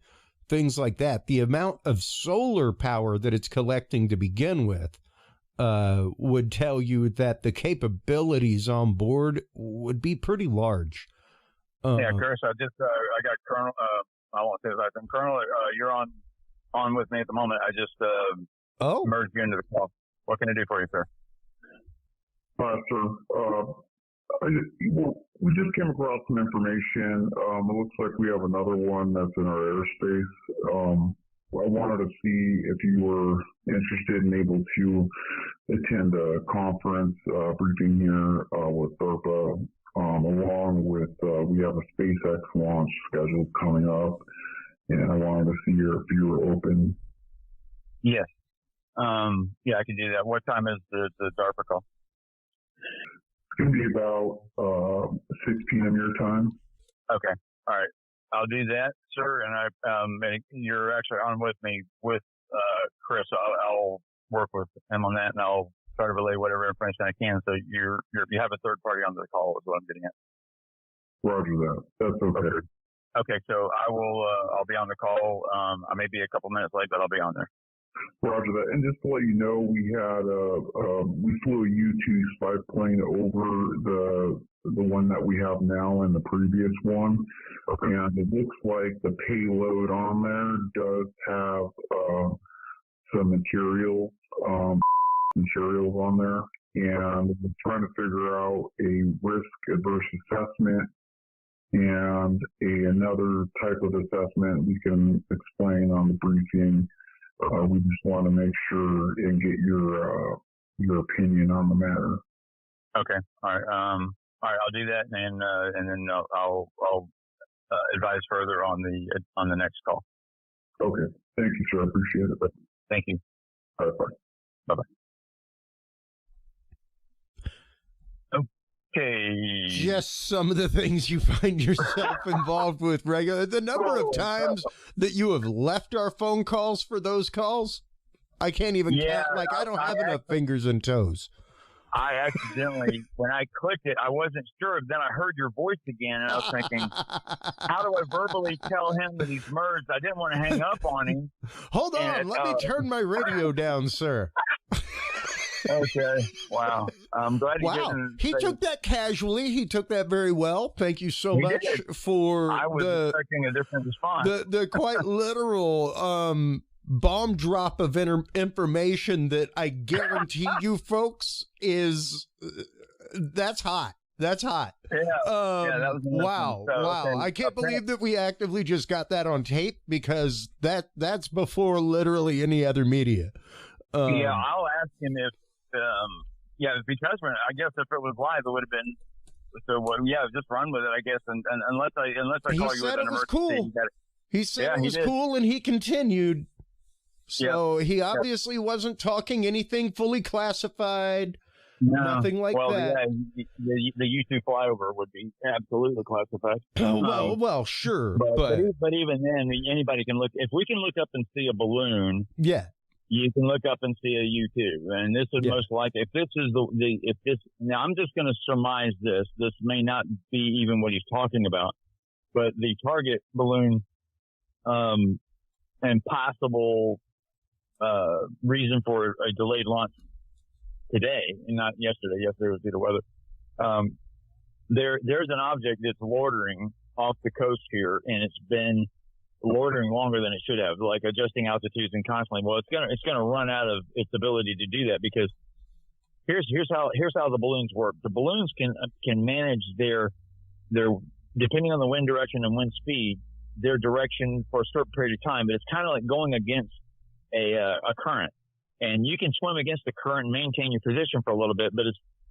things like that. The amount of solar power that it's collecting to begin with would tell you that the capabilities on board would be pretty large. Chris, I got Colonel. I won't say that. Colonel, you're on with me at the moment. I just Oh. merged you into the call. What can I do for you, sir? Hi, sir. We just came across some information. It looks like we have another one that's in our airspace. I wanted to see if you were interested and able to attend a conference briefing here with DARPA, along with we have a SpaceX launch scheduled coming up, and I wanted to see if you were open. Yes. Yeah, I can do that. What time is the DARPA call? It's going to be about 6 p.m. your time. Okay. All right. I'll do that, sir. And you're actually on with me with Chris. I'll work with him on that, and I'll try to relay whatever information I can. So you have a third party on the call is what I'm getting at. Roger that. That's okay. Okay. So I'll be on the call. I may be a couple minutes late, but I'll be on there. Roger that. And just to let you know, we flew a U-2 spy plane over the one that we have now and the previous one. Okay. And it looks like the payload on there does have some materials on there. And we're trying to figure out a risk adverse assessment and another type of assessment we can explain on the briefing. We just want to make sure and get your opinion on the matter. Okay. All right. All right. I'll do that, and then I'll advise further on the next call. Okay. Thank you, sir. I appreciate it. Thank you. All right. Bye. Bye-bye. Okay. Just some of the things you find yourself involved with regularly. The number of times that you have left our phone calls for those calls, I can't even count. Like, I don't have enough fingers and toes. I accidentally, when I clicked it, I wasn't sure. Then I heard your voice again, and I was thinking, how do I verbally tell him that he's merged? I didn't want to hang up on him. Hold on. Let me turn my radio down, sir. Okay. Wow. I'm glad you didn't. He took that casually. He took that very well. Thank you so much for I was expecting a different response. The quite literal bomb drop of information that I guarantee you folks is that's hot. That's hot. Yeah. That was wow. So, wow. I can't believe that we actively just got that on tape, because that's before literally any other media. Yeah, I'll ask him if because I guess if it was live, it would have been. So just run with it, I guess. And unless I call you with an emergency, cool. He said it was cool, and he continued. So he obviously wasn't talking anything fully classified. No. Nothing like that. Yeah, the U-2 flyover would be absolutely classified. Well, sure, but even then, anybody can look. If we can look up and see a balloon, you can look up and see a U-2, and this is most likely. If this is now, I'm just going to surmise this. This may not be even what he's talking about, but the target balloon, and possible reason for a delayed launch today, and not yesterday. Yesterday was due to weather. There's an object that's loitering off the coast here, and it's been loitering longer than it should have, like adjusting altitudes and constantly. Well, it's gonna run out of its ability to do that, because here's how the balloons work. The balloons can manage their depending on the wind direction and wind speed, their direction for a certain period of time. But it's kind of like going against a current, and you can swim against the current and maintain your position for a little bit, but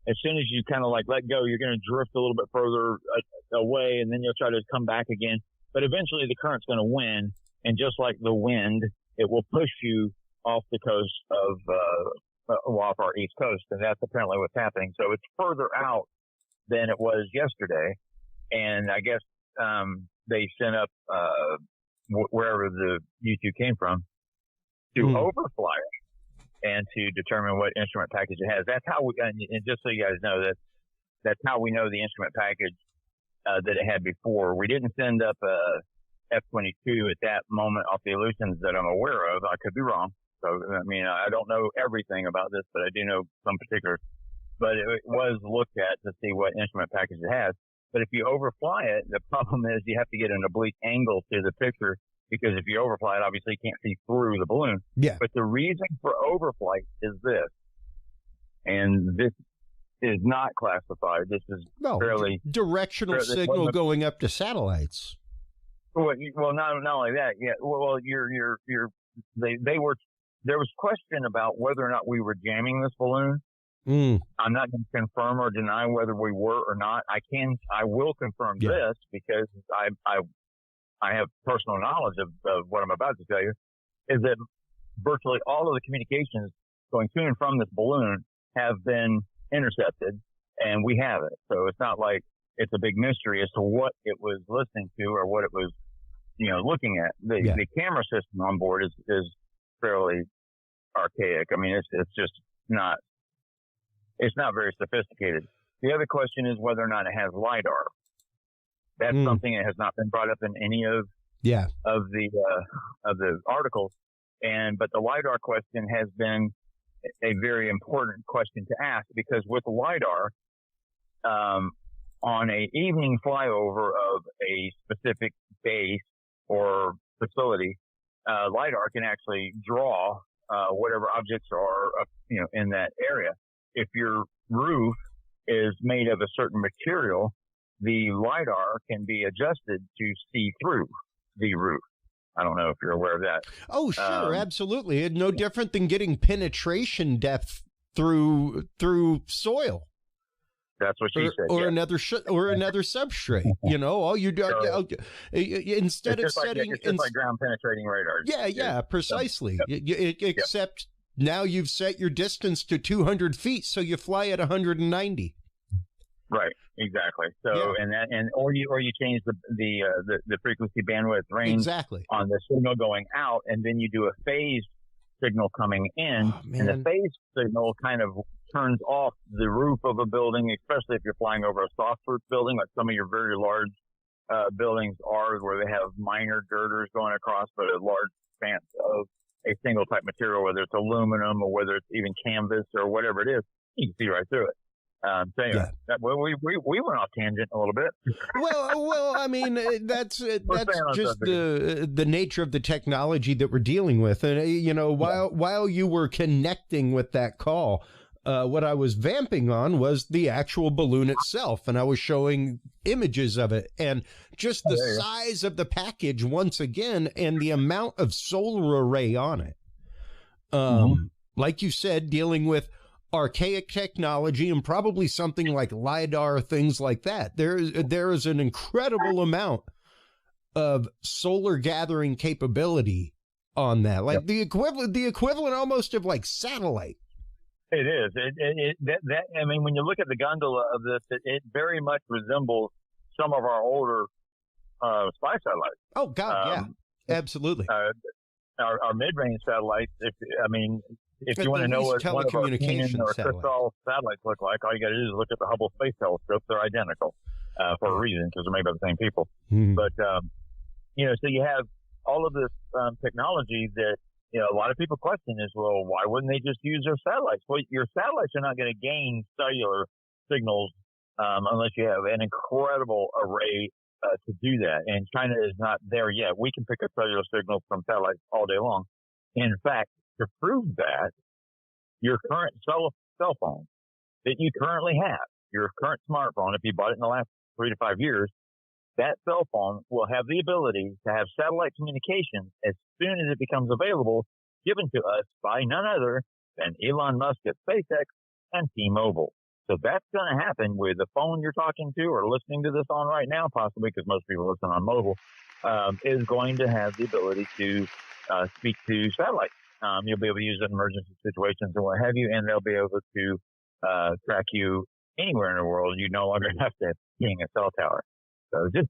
as soon as you kind of like let go, you're going to drift a little bit further away, and then you'll try to come back again. But eventually the current's going to win, and just like the wind, it will push you off the coast off our east coast, and that's apparently what's happening. So it's further out than it was yesterday, and I guess they sent up wherever the U-2 came from to overfly it and to determine what instrument package it has. That's how and just so you guys know, that's how we know the instrument package that it had before. We didn't send up a F-22 at that moment off the Aleutians that I'm aware of. I could be wrong. So, I mean, I don't know everything about this, but I do know some particulars. But it was looked at to see what instrument package it has. But if you overfly it, the problem is you have to get an oblique angle to the picture because if you overfly it, obviously you can't see through the balloon. Yeah. But the reason for overflight is this, and this is not classified. This is fairly directional signal going up to satellites. Well, not only that. Yeah. Well, there was question about whether or not we were jamming this balloon. I'm not going to confirm or deny whether we were or not. I will confirm this because I have personal knowledge of what I'm about to tell you, is that virtually all of the communications going to and from this balloon have been intercepted, and we have it. So it's not like it's a big mystery as to what it was listening to or what it was, looking at. The camera system on board is fairly archaic. I mean, it's just not, it's not very sophisticated. The other question is whether or not it has LiDAR. That's something that has not been brought up in any of the articles. But the LiDAR question has been a very important question to ask, because with LiDAR, on a evening flyover of a specific base or facility, LiDAR can actually draw whatever objects are in that area. If your roof is made of a certain material, the LiDAR can be adjusted to see through the roof. I don't know if you're aware of that. Oh, sure, absolutely. It's no different than getting penetration depth through soil. That's what she said. Or another substrate. All you do instead of setting, it's just like ground penetrating radar. Yeah, precisely. Except now you've set your distance to 200 feet, so you fly at 190. Right, exactly. So, or you change the frequency bandwidth range on the signal going out, and then you do a phased signal coming in, and the phased signal kind of turns off the roof of a building, especially if you're flying over a soft roof building, like some of your very large buildings are, where they have minor girders going across, but a large expanse of a single type material, whether it's aluminum or whether it's even canvas or whatever it is, you can see right through it. We went off tangent a little bit. Well, I mean, that's just the nature of the technology that we're dealing with. And, while you were connecting with that call, what I was vamping on was the actual balloon itself, and I was showing images of it, and just the size of the package once again, and the amount of solar array on it. Like you said, dealing with archaic technology and probably something like LiDAR, things like that. There is an incredible amount of solar gathering capability on that, like the equivalent almost of like satellite. It is. I mean, when you look at the gondola of this, it very much resembles some of our older spy satellites. Oh God, yeah, absolutely. Our mid-range satellites. If you want to know what one of our Kenan or Crystal satellites look like, all you got to do is look at the Hubble Space Telescope. They're identical for a reason, because they're made by the same people. But so you have all of this technology that a lot of people question is, well, why wouldn't they just use their satellites? Well, your satellites are not going to gain cellular signals unless you have an incredible array to do that. And China is not there yet. We can pick up cellular signals from satellites all day long. In fact, to prove that, your current cell phone that you currently have, your current smartphone, if you bought it in the last 3 to 5 years, that cell phone will have the ability to have satellite communication as soon as it becomes available, given to us by none other than Elon Musk at SpaceX and T-Mobile. So that's going to happen with the phone you're talking to or listening to this on right now, possibly, because most people listen on mobile, is going to have the ability to speak to satellites. You'll be able to use it in emergency situations and what have you, and they'll be able to track you anywhere in the world. You no longer have to ping a cell tower. So just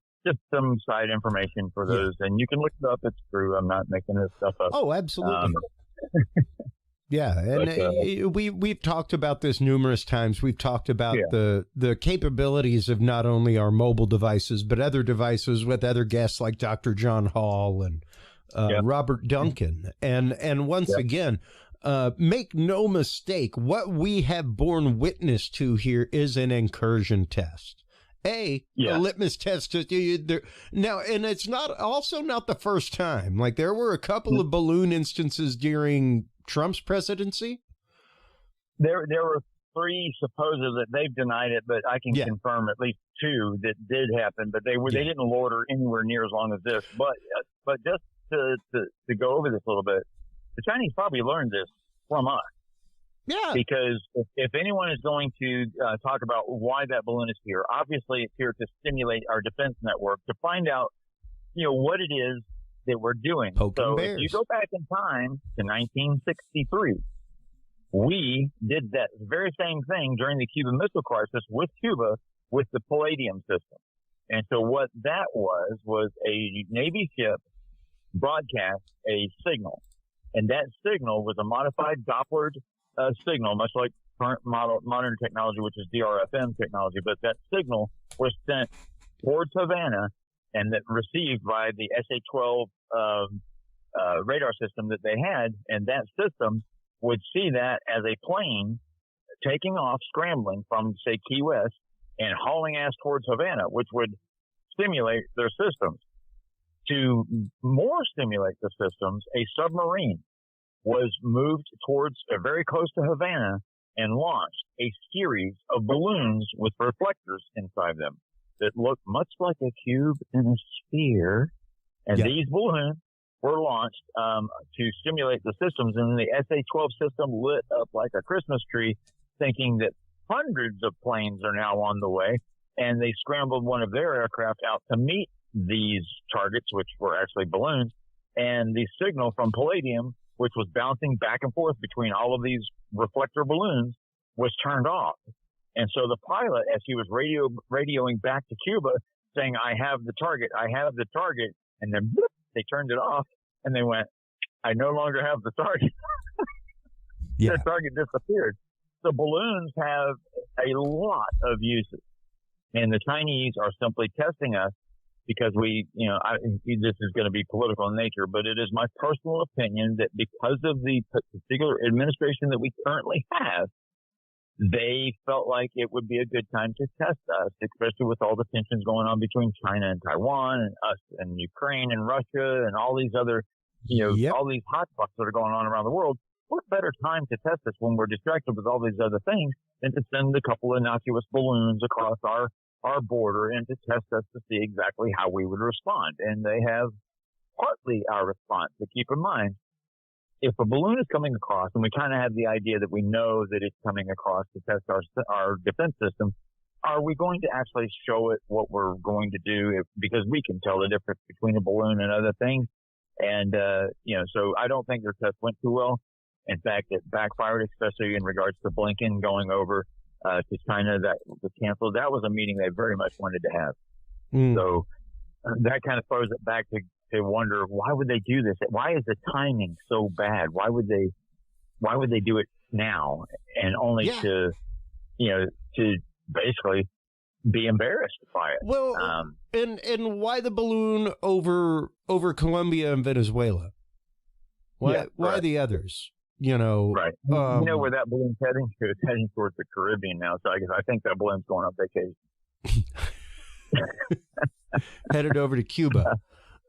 some side information for those, and you can look it up. It's true. I'm not making this stuff up. Oh, absolutely. Yeah, and we've talked about this numerous times. We've talked about the capabilities of not only our mobile devices, but other devices with other guests like Dr. John Hall and Robert Duncan. And once again, make no mistake, what we have borne witness to here is an incursion test. a litmus test. Now, and it's not the first time. Like, there were a couple of balloon instances during Trump's presidency. There were 3 supposed that they've denied it, but I can confirm at least 2 that did happen. But they didn't loiter anywhere near as long as this. But just to go over this a little bit, the Chinese probably learned this from us. Yeah. Because if anyone is going to talk about why that balloon is here, obviously it's here to stimulate our defense network to find out, what it is that we're doing. Poking bears. If you go back in time to 1963, we did that very same thing during the Cuban Missile Crisis with Cuba with the Palladium system. And so what that was a Navy ship broadcast a signal. And that signal was a modified Doppler signal, much like current modern technology, which is DRFM technology. But that signal was sent towards Havana and that received by the SA-12 radar system that they had. And that system would see that as a plane taking off, scrambling from, say, Key West and hauling ass towards Havana, which would stimulate their systems. To more stimulate the systems, a submarine was moved towards very close to Havana and launched a series of balloons with reflectors inside them that looked much like a cube and a sphere. And these balloons were launched to stimulate the systems. And the SA-12 system lit up like a Christmas tree, thinking that hundreds of planes are now on the way. And they scrambled one of their aircraft out to meet these targets, which were actually balloons. And the signal from Palladium, which was bouncing back and forth between all of these reflector balloons, was turned off. And so the pilot, as he was radioing back to Cuba, saying, I have the target, and then bloop, they turned it off, and they went, I no longer have the target. The target disappeared. So balloons have a lot of uses, and the Chinese are simply testing us because this is going to be political in nature, but it is my personal opinion that because of the particular administration that we currently have, they felt like it would be a good time to test us, especially with all the tensions going on between China and Taiwan and us and Ukraine and Russia and all these other, all these hotspots that are going on around the world. What better time to test us when we're distracted with all these other things than to send a couple of innocuous balloons across our border and to test us to see exactly how we would respond. And they have partly our response. But keep in mind, if a balloon is coming across, and we kind of have the idea that we know that it's coming across to test our defense system, are we going to actually show it what we're going to do? Because we can tell the difference between a balloon and other things. And, so I don't think their test went too well. In fact, it backfired, especially in regards to Blinken going over to China. That was canceled. That was a meeting they very much wanted to have. So that kind of throws it back to wonder, why would they do this? Why is the timing so bad? Why would they do it now and only to basically be embarrassed by it? Well, and why the balloon over Colombia and Venezuela? Why the others? Right. You know where that balloon's heading to? It's heading towards the Caribbean now. So I think that balloon's going on vacation. Headed over to Cuba.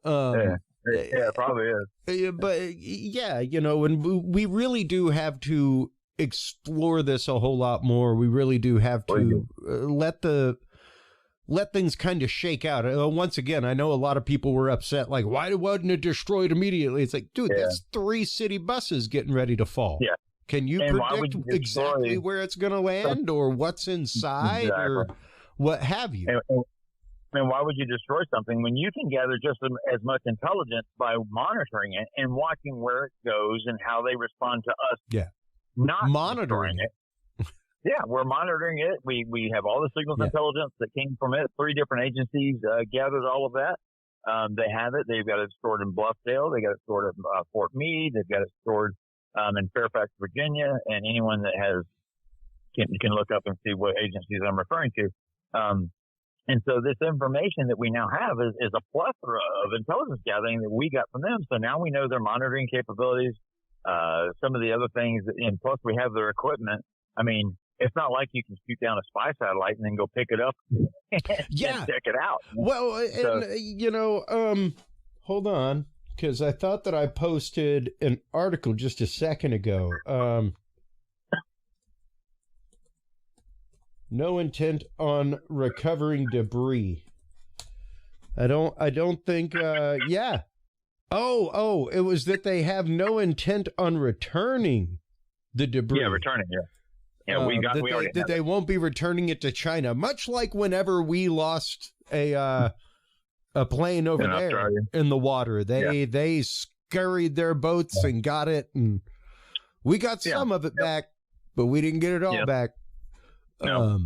Yeah, it probably is. But and we really do have to explore this a whole lot more. We really do have to let things kind of shake out. Once again, I know a lot of people were upset, like, why wasn't it destroyed immediately? It's like, dude, that's 3 city buses getting ready to fall. Yeah. Can you predict exactly where it's going to land or what's inside or what have you? And why would you destroy something when you can gather just as much intelligence by monitoring it and watching where it goes and how they respond to us? Yeah. Not monitoring it. Yeah, we're monitoring it. We have all the signals intelligence that came from it. 3 different agencies gathered all of that. They have it. They've got it stored in Bluffdale. They got it stored at Fort Meade. They've got it stored in Fairfax, Virginia. And anyone that can look up and see what agencies I'm referring to. And so this information that we now have is a plethora of intelligence gathering that we got from them. So now we know their monitoring capabilities, some of the other things, and plus we have their equipment. I mean, it's not like you can shoot down a spy satellite and then go pick it up and check it out. Well, and, hold on, because I thought that I posted an article just a second ago. No intent on recovering debris. I don't think, yeah. Oh, it was that they have no intent on returning the debris. Yeah, returning, yeah. Yeah, they won't be returning it to China, much like whenever we lost a plane over there Australia. In the water. They scurried their boats and got it, and we got some of it back, but we didn't get it all back. No.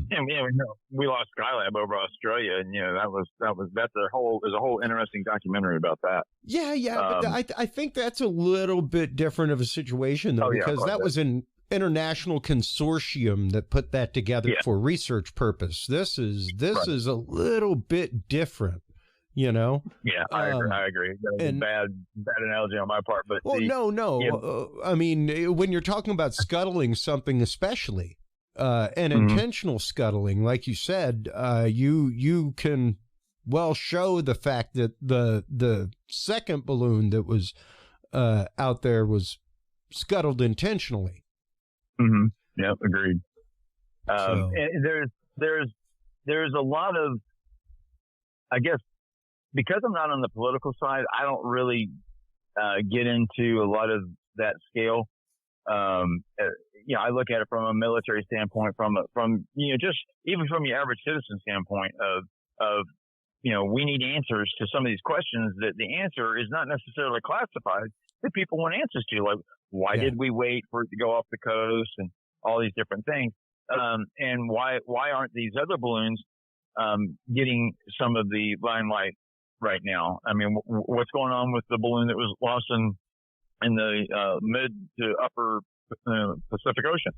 We lost Skylab over Australia, and there's a whole interesting documentary about that. But I think that's a little bit different of a situation though, because that was an international consortium that put that together for research purpose. This is a little bit different, Yeah, I agree. That was a bad analogy on my part, but I mean, when you're talking about scuttling something, especially. And intentional scuttling, like you said, you can show the fact that the second balloon that was out there was scuttled intentionally. Mm-hmm. Yeah, agreed. And there's a lot of, I guess, because I'm not on the political side, I don't really get into a lot of that scale. I look at it from a military standpoint, from just even from your average citizen standpoint of we need answers to some of these questions that the answer is not necessarily classified that people want answers to, like why did we wait for it to go off the coast and all these different things, and why aren't these other balloons getting some of the limelight right now? I mean, what's going on with the balloon that was lost in the mid to upper Pacific Ocean?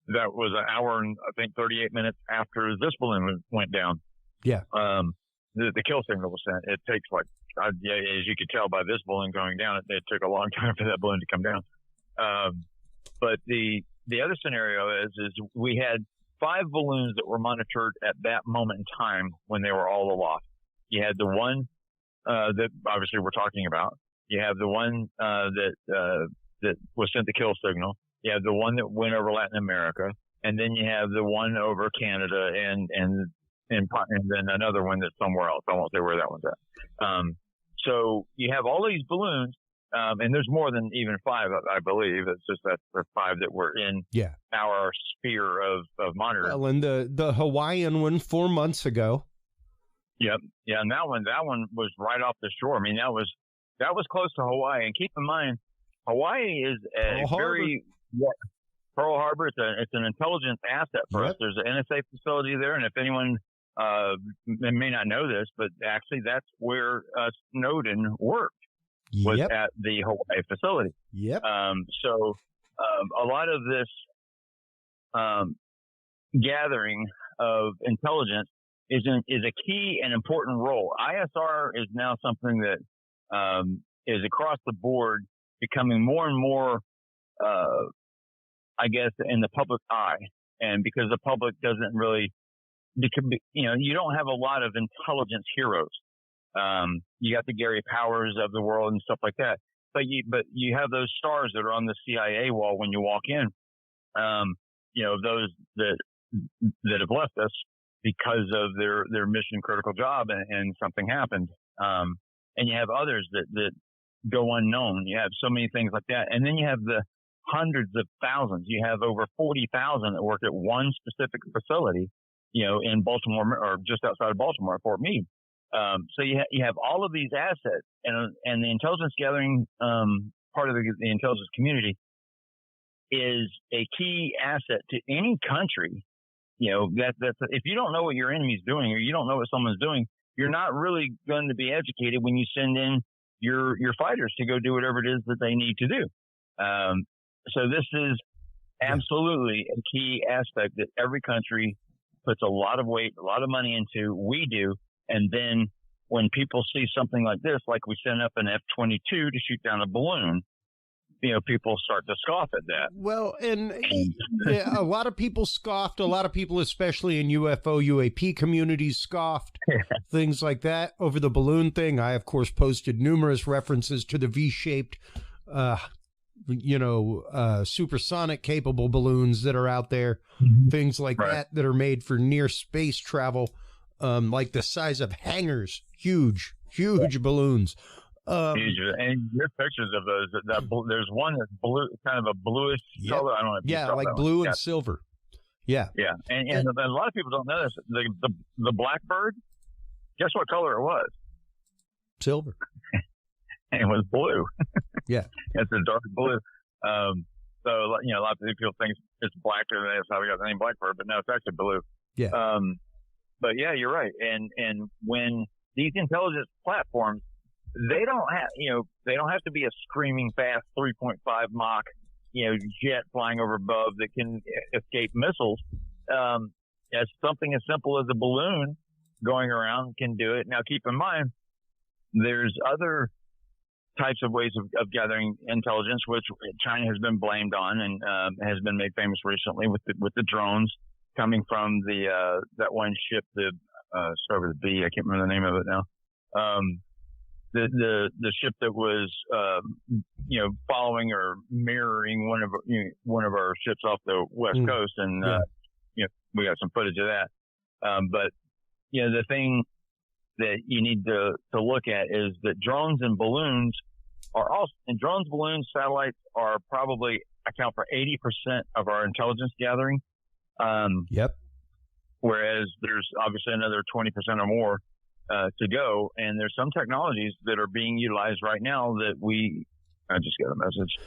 That was an hour and I think 38 minutes after this balloon went down. Yeah. The kill signal was sent. It takes as you could tell by this balloon going down, it took a long time for that balloon to come down. But the other scenario is we had 5 balloons that were monitored at that moment in time when they were all aloft. You had the one that obviously we're talking about. You have the one that was sent the kill signal. You have the one that went over Latin America, and then you have the one over Canada, and then another one that's somewhere else. I won't say where that one's at. So you have all these balloons, and there's more than even 5, I believe. It's just that there are 5 that were in our sphere of monitoring. Well, and the Hawaiian one 4 months ago. Yep. Yeah, and that one was right off the shore. I mean, that was close to Hawaii. And keep in mind, Hawaii is Pearl Harbor. It's an intelligence asset for us. There's an NSA facility there, and if anyone may not know this, but actually that's where Snowden worked. Was at the Hawaii facility. Yep. So a lot of this gathering of intelligence is a key and important role. ISR is now something that is across the board becoming more and more, I guess, in the public eye. And because the public doesn't really, you don't have a lot of intelligence heroes. You got the Gary Powers of the world and stuff like that. But you have those stars that are on the CIA wall when you walk in. Those that have left us because of their mission critical job and something happened. And you have others that go unknown. You have so many things like that. And then you have the hundreds of thousands. You have over 40,000 that work at one specific facility, in Baltimore or just outside of Baltimore, Fort Meade. So you have all of these assets, and the intelligence gathering part of the intelligence community is a key asset to any country. That's if you don't know what your enemy's doing or you don't know what someone's doing, you're not really going to be educated when you send in your fighters to go do whatever it is that they need to do. So this is absolutely a key aspect that every country puts a lot of weight, a lot of money into. We do. And then when people see something like this, like we sent up an F-22 to shoot down a balloon, people start to scoff at that. Well, and a lot of people scoffed. A lot of people, especially in UFO, UAP communities, scoffed. Things like that. Over the balloon thing, I, of course, posted numerous references to the V-shaped, supersonic capable balloons that are out there. Things like that are made for near space travel, like the size of hangars. Huge balloons. Huge. And your pictures of those, there's one that's blue, kind of a bluish color. I don't know if you saw like that blue one. and silver. Yeah. And a lot of people don't know this. The blackbird, guess what color it was? Silver. And it was blue. Yeah. It's a dark blue. So, a lot of people think it's black, and that's how we got the name Blackbird, but no, it's actually blue. Yeah. But yeah, you're right. And when these intelligence platforms, they don't have to be a screaming fast 3.5 Mach, jet flying over above that can escape missiles. As something as simple as a balloon going around can do it. Now, keep in mind, there's other types of ways of gathering intelligence, which China has been blamed on and has been made famous recently with the drones coming from that one ship, start with a B. I can't remember the name of it now. The ship that was following or mirroring one of our ships off the west coast, and we got some footage of that. But the thing that you need to look at is that drones and balloons balloons, satellites are probably account for 80% of our intelligence gathering. Whereas there's obviously another 20% or more to go, and there's some technologies that are being utilized right now that I just got a message.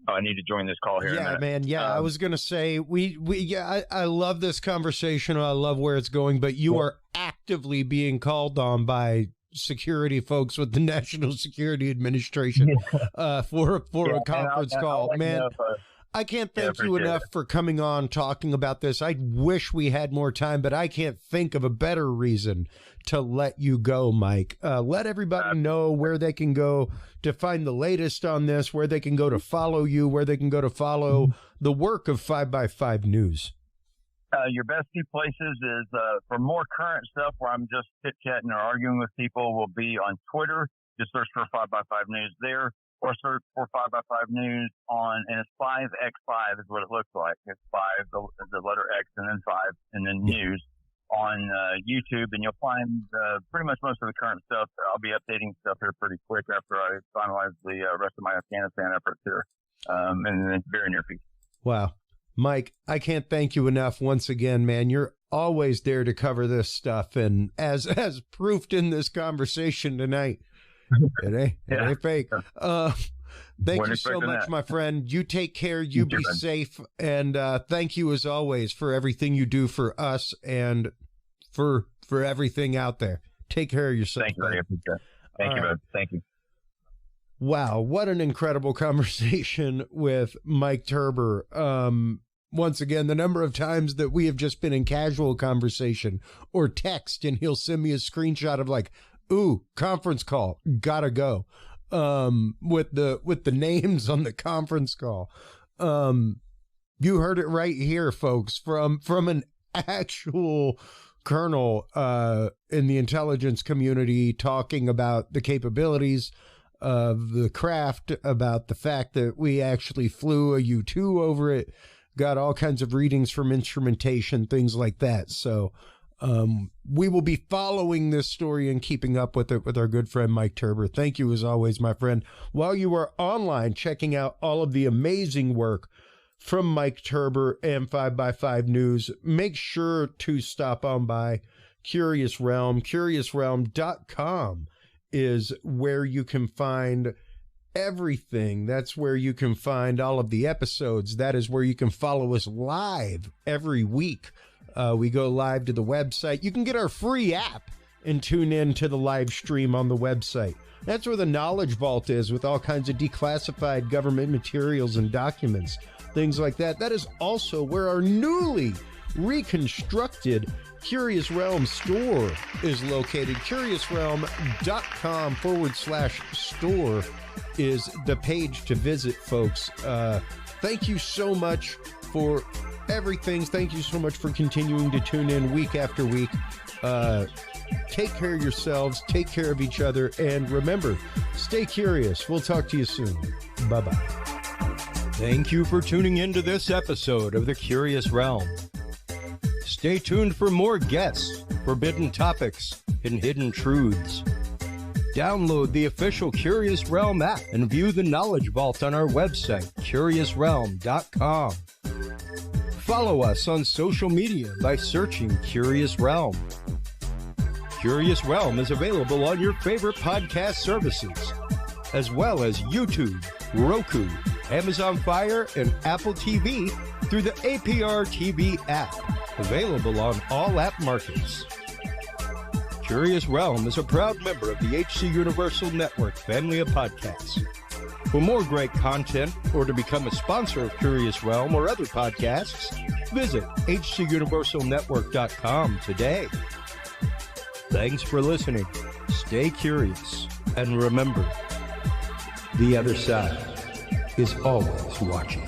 Oh, I need to join this call here. Yeah, man. Yeah, I was going to say, I love this conversation. I love where it's going, but you are actively being called on by security folks with the National Security Administration for a conference call. Man, I can't thank you enough for coming on, talking about this. I wish we had more time, but I can't think of a better reason to let you go, Mike. Let everybody know where they can go to find the latest on this, where they can go to follow you, where they can go to follow the work of 5x5 News. Your best two places is for more current stuff where I'm just chit-chatting or arguing with people will be on Twitter. Just search for 5x5 News there, or search for 5x5 News and it's 5x5 is what it looks like. It's 5, the letter X, and then 5, and then News on YouTube, and you'll find pretty much most of the current stuff. I'll be updating stuff here pretty quick after I finalize the rest of my Afghanistan efforts here, in the very near future. Wow. Mike, I can't thank you enough once again, man. You're always there to cover this stuff, and as proofed in this conversation tonight, it ain't fake. Thank you so much, my friend. You take care. You be safe. And thank you, as always, for everything you do for us and for everything out there. Take care of yourself. Thank you. Thank you, bud. Thank you. Wow, what an incredible conversation with Mike Turber. Once again, the number of times that we have just been in casual conversation or text, and he'll send me a screenshot of like, ooh, conference call, gotta go. With the names on the conference call. You heard it right here, folks, from an actual colonel in the intelligence community talking about the capabilities of the craft, about the fact that we actually flew a U-2 over it, got all kinds of readings from instrumentation, things like that. So we will be following this story and keeping up with it with our good friend Mike Turber. Thank you, as always, my friend. While you are online checking out all of the amazing work from Mike Turber and 5x5 News, make sure to stop on by Curious Realm. CuriousRealm.com is where you can find everything. That's where you can find all of the episodes. That is where you can follow us live every week. We go live to the website. You can get our free app and tune in to the live stream on the website. That's where the Knowledge Vault is, with all kinds of declassified government materials and documents, things like that. That is also where our newly reconstructed Curious Realm store is located. CuriousRealm.com/store is the page to visit, folks. Thank you so much for everything. Thank you so much for continuing to tune in week after week. Take care of yourselves, take care of each other, and remember, stay curious. We'll talk to you soon. Bye-bye. Thank you for tuning in to this episode of The Curious Realm. Stay tuned for more guests, forbidden topics, and hidden truths. Download the official Curious Realm app and view the Knowledge Vault on our website, CuriousRealm.com. Follow us on social media by searching Curious Realm. Curious Realm is available on your favorite podcast services, as well as YouTube, Roku, Amazon Fire, and Apple TV through the APR TV app, available on all app markets. Curious Realm is a proud member of the HC Universal Network family of podcasts. For more great content or to become a sponsor of Curious Realm or other podcasts, visit hcuniversalnetwork.com today. Thanks for listening. Stay curious. And remember, the other side is always watching.